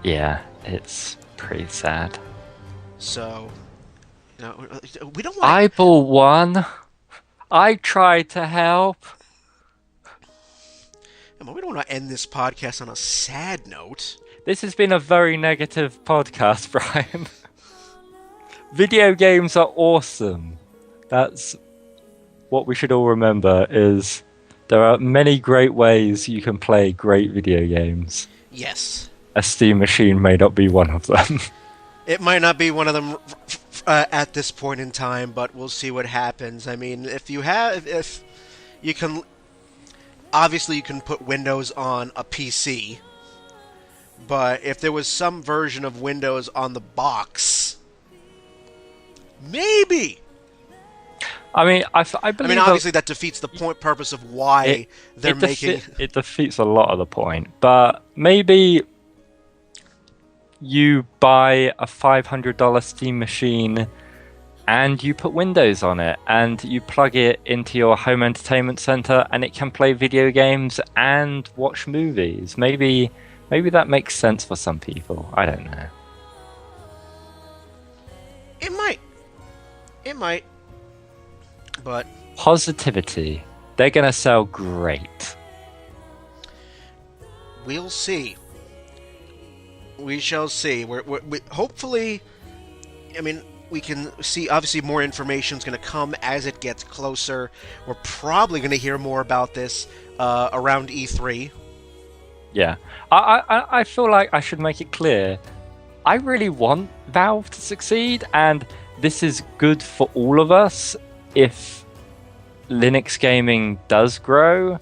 Yeah, it's pretty sad. So, we don't want... I bought one. I tried to help. We don't want to end this podcast on a sad note. This has been a very negative podcast, Brian. Video games are awesome. That's what we should all remember, is there are many great ways you can play great video games. Yes. A Steam machine may not be one of them. It might not be one of them at this point in time, but we'll see what happens. I mean, if you can... Obviously, you can put Windows on a PC, but if there was some version of Windows on the box, maybe. I mean, I believe. Obviously, that defeats the purpose of why they're making. It defeats a lot of the point, but maybe you buy a $500 Steam machine and you put Windows on it, and you plug it into your home entertainment center, and it can play video games and watch movies. Maybe that makes sense for some people. I don't know. It might. But positivity. They're gonna sell great. We'll see. We shall see. We hopefully. I mean, we can see, obviously, more information is going to come as it gets closer. We're probably going to hear more about this around E3. Yeah. I feel like I should make it clear. I really want Valve to succeed, and this is good for all of us if Linux gaming does grow,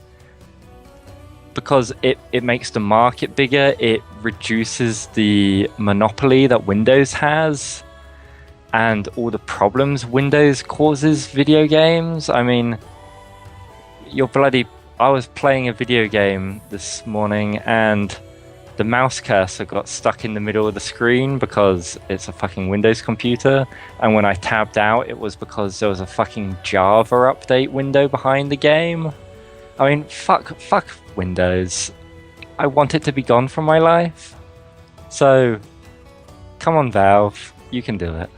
because it makes the market bigger, it reduces the monopoly that Windows has, and all the problems Windows causes video games. I mean, I was playing a video game this morning and the mouse cursor got stuck in the middle of the screen because it's a fucking Windows computer. And when I tabbed out, it was because there was a fucking Java update window behind the game. I mean, fuck Windows. I want it to be gone from my life. So, come on, Valve. You can do it.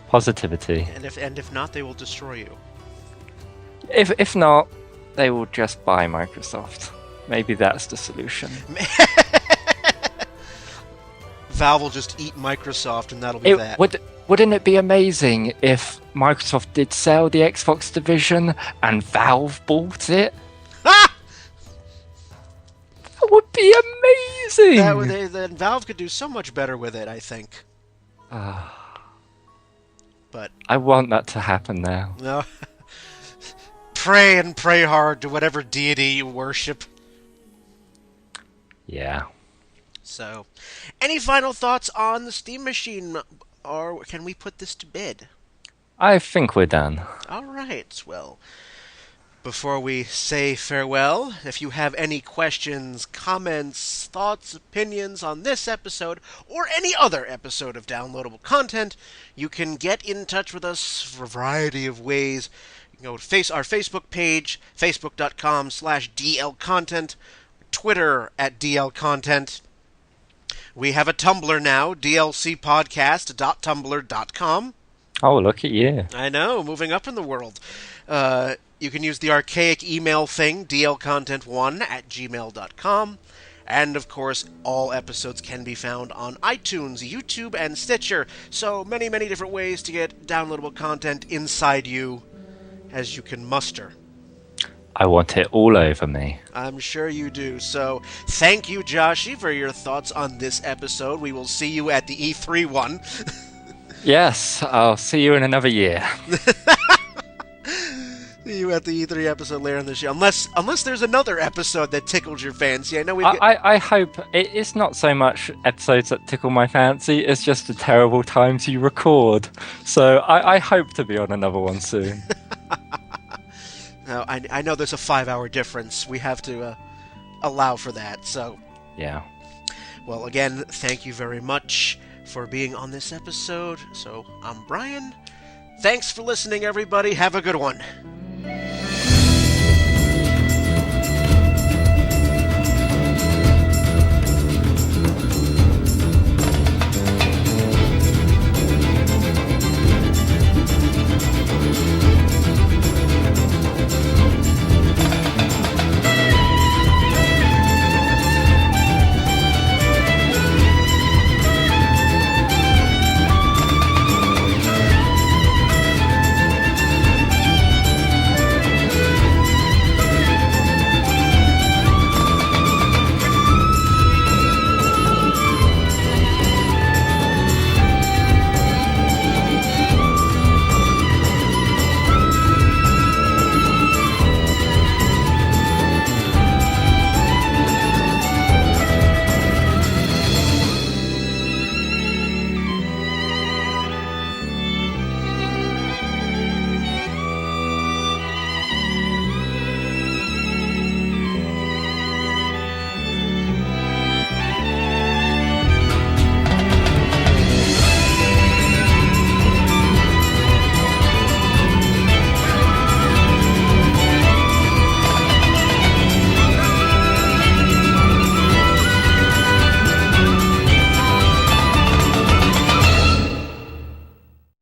Positivity. And if not, they will destroy you. If not, they will just buy Microsoft. Maybe that's the solution. Valve will just eat Microsoft, and that'll be that. Wouldn't it be amazing if Microsoft did sell the Xbox division and Valve bought it? Ah! That would be amazing! Then Valve could do so much better with it, I think. But I want that to happen now. No. Pray and pray hard to whatever deity you worship. Yeah. So, any final thoughts on the Steam Machine, or can we put this to bed? I think we're done. All right, well, before we say farewell, if you have any questions, comments, thoughts, opinions on this episode, or any other episode of Downloadable Content, you can get in touch with us for a variety of ways. You can go to our Facebook page, facebook.com/DLContent, Twitter @DLContent. We have a Tumblr now, dlcpodcast.tumblr.com. Oh, look at you. I know, moving up in the world. You can use the archaic email thing, dlcontent1@gmail.com. And, of course, all episodes can be found on iTunes, YouTube, and Stitcher. So many, many different ways to get downloadable content inside you as you can muster. I want it all over me. I'm sure you do. So, thank you, Joshie, for your thoughts on this episode. We will see you at the E3 one. Yes, I'll see you in another year. See you at the E3 episode later in this year. Unless there's another episode that tickled your fancy. I know I hope it's not so much episodes that tickle my fancy, it's just the terrible times you record. So I hope to be on another one soon. No, I know there's a 5-hour difference. We have to allow for that. So, yeah. Well, again, thank you very much for being on this episode. So, I'm Brian. Thanks for listening, everybody. Have a good one.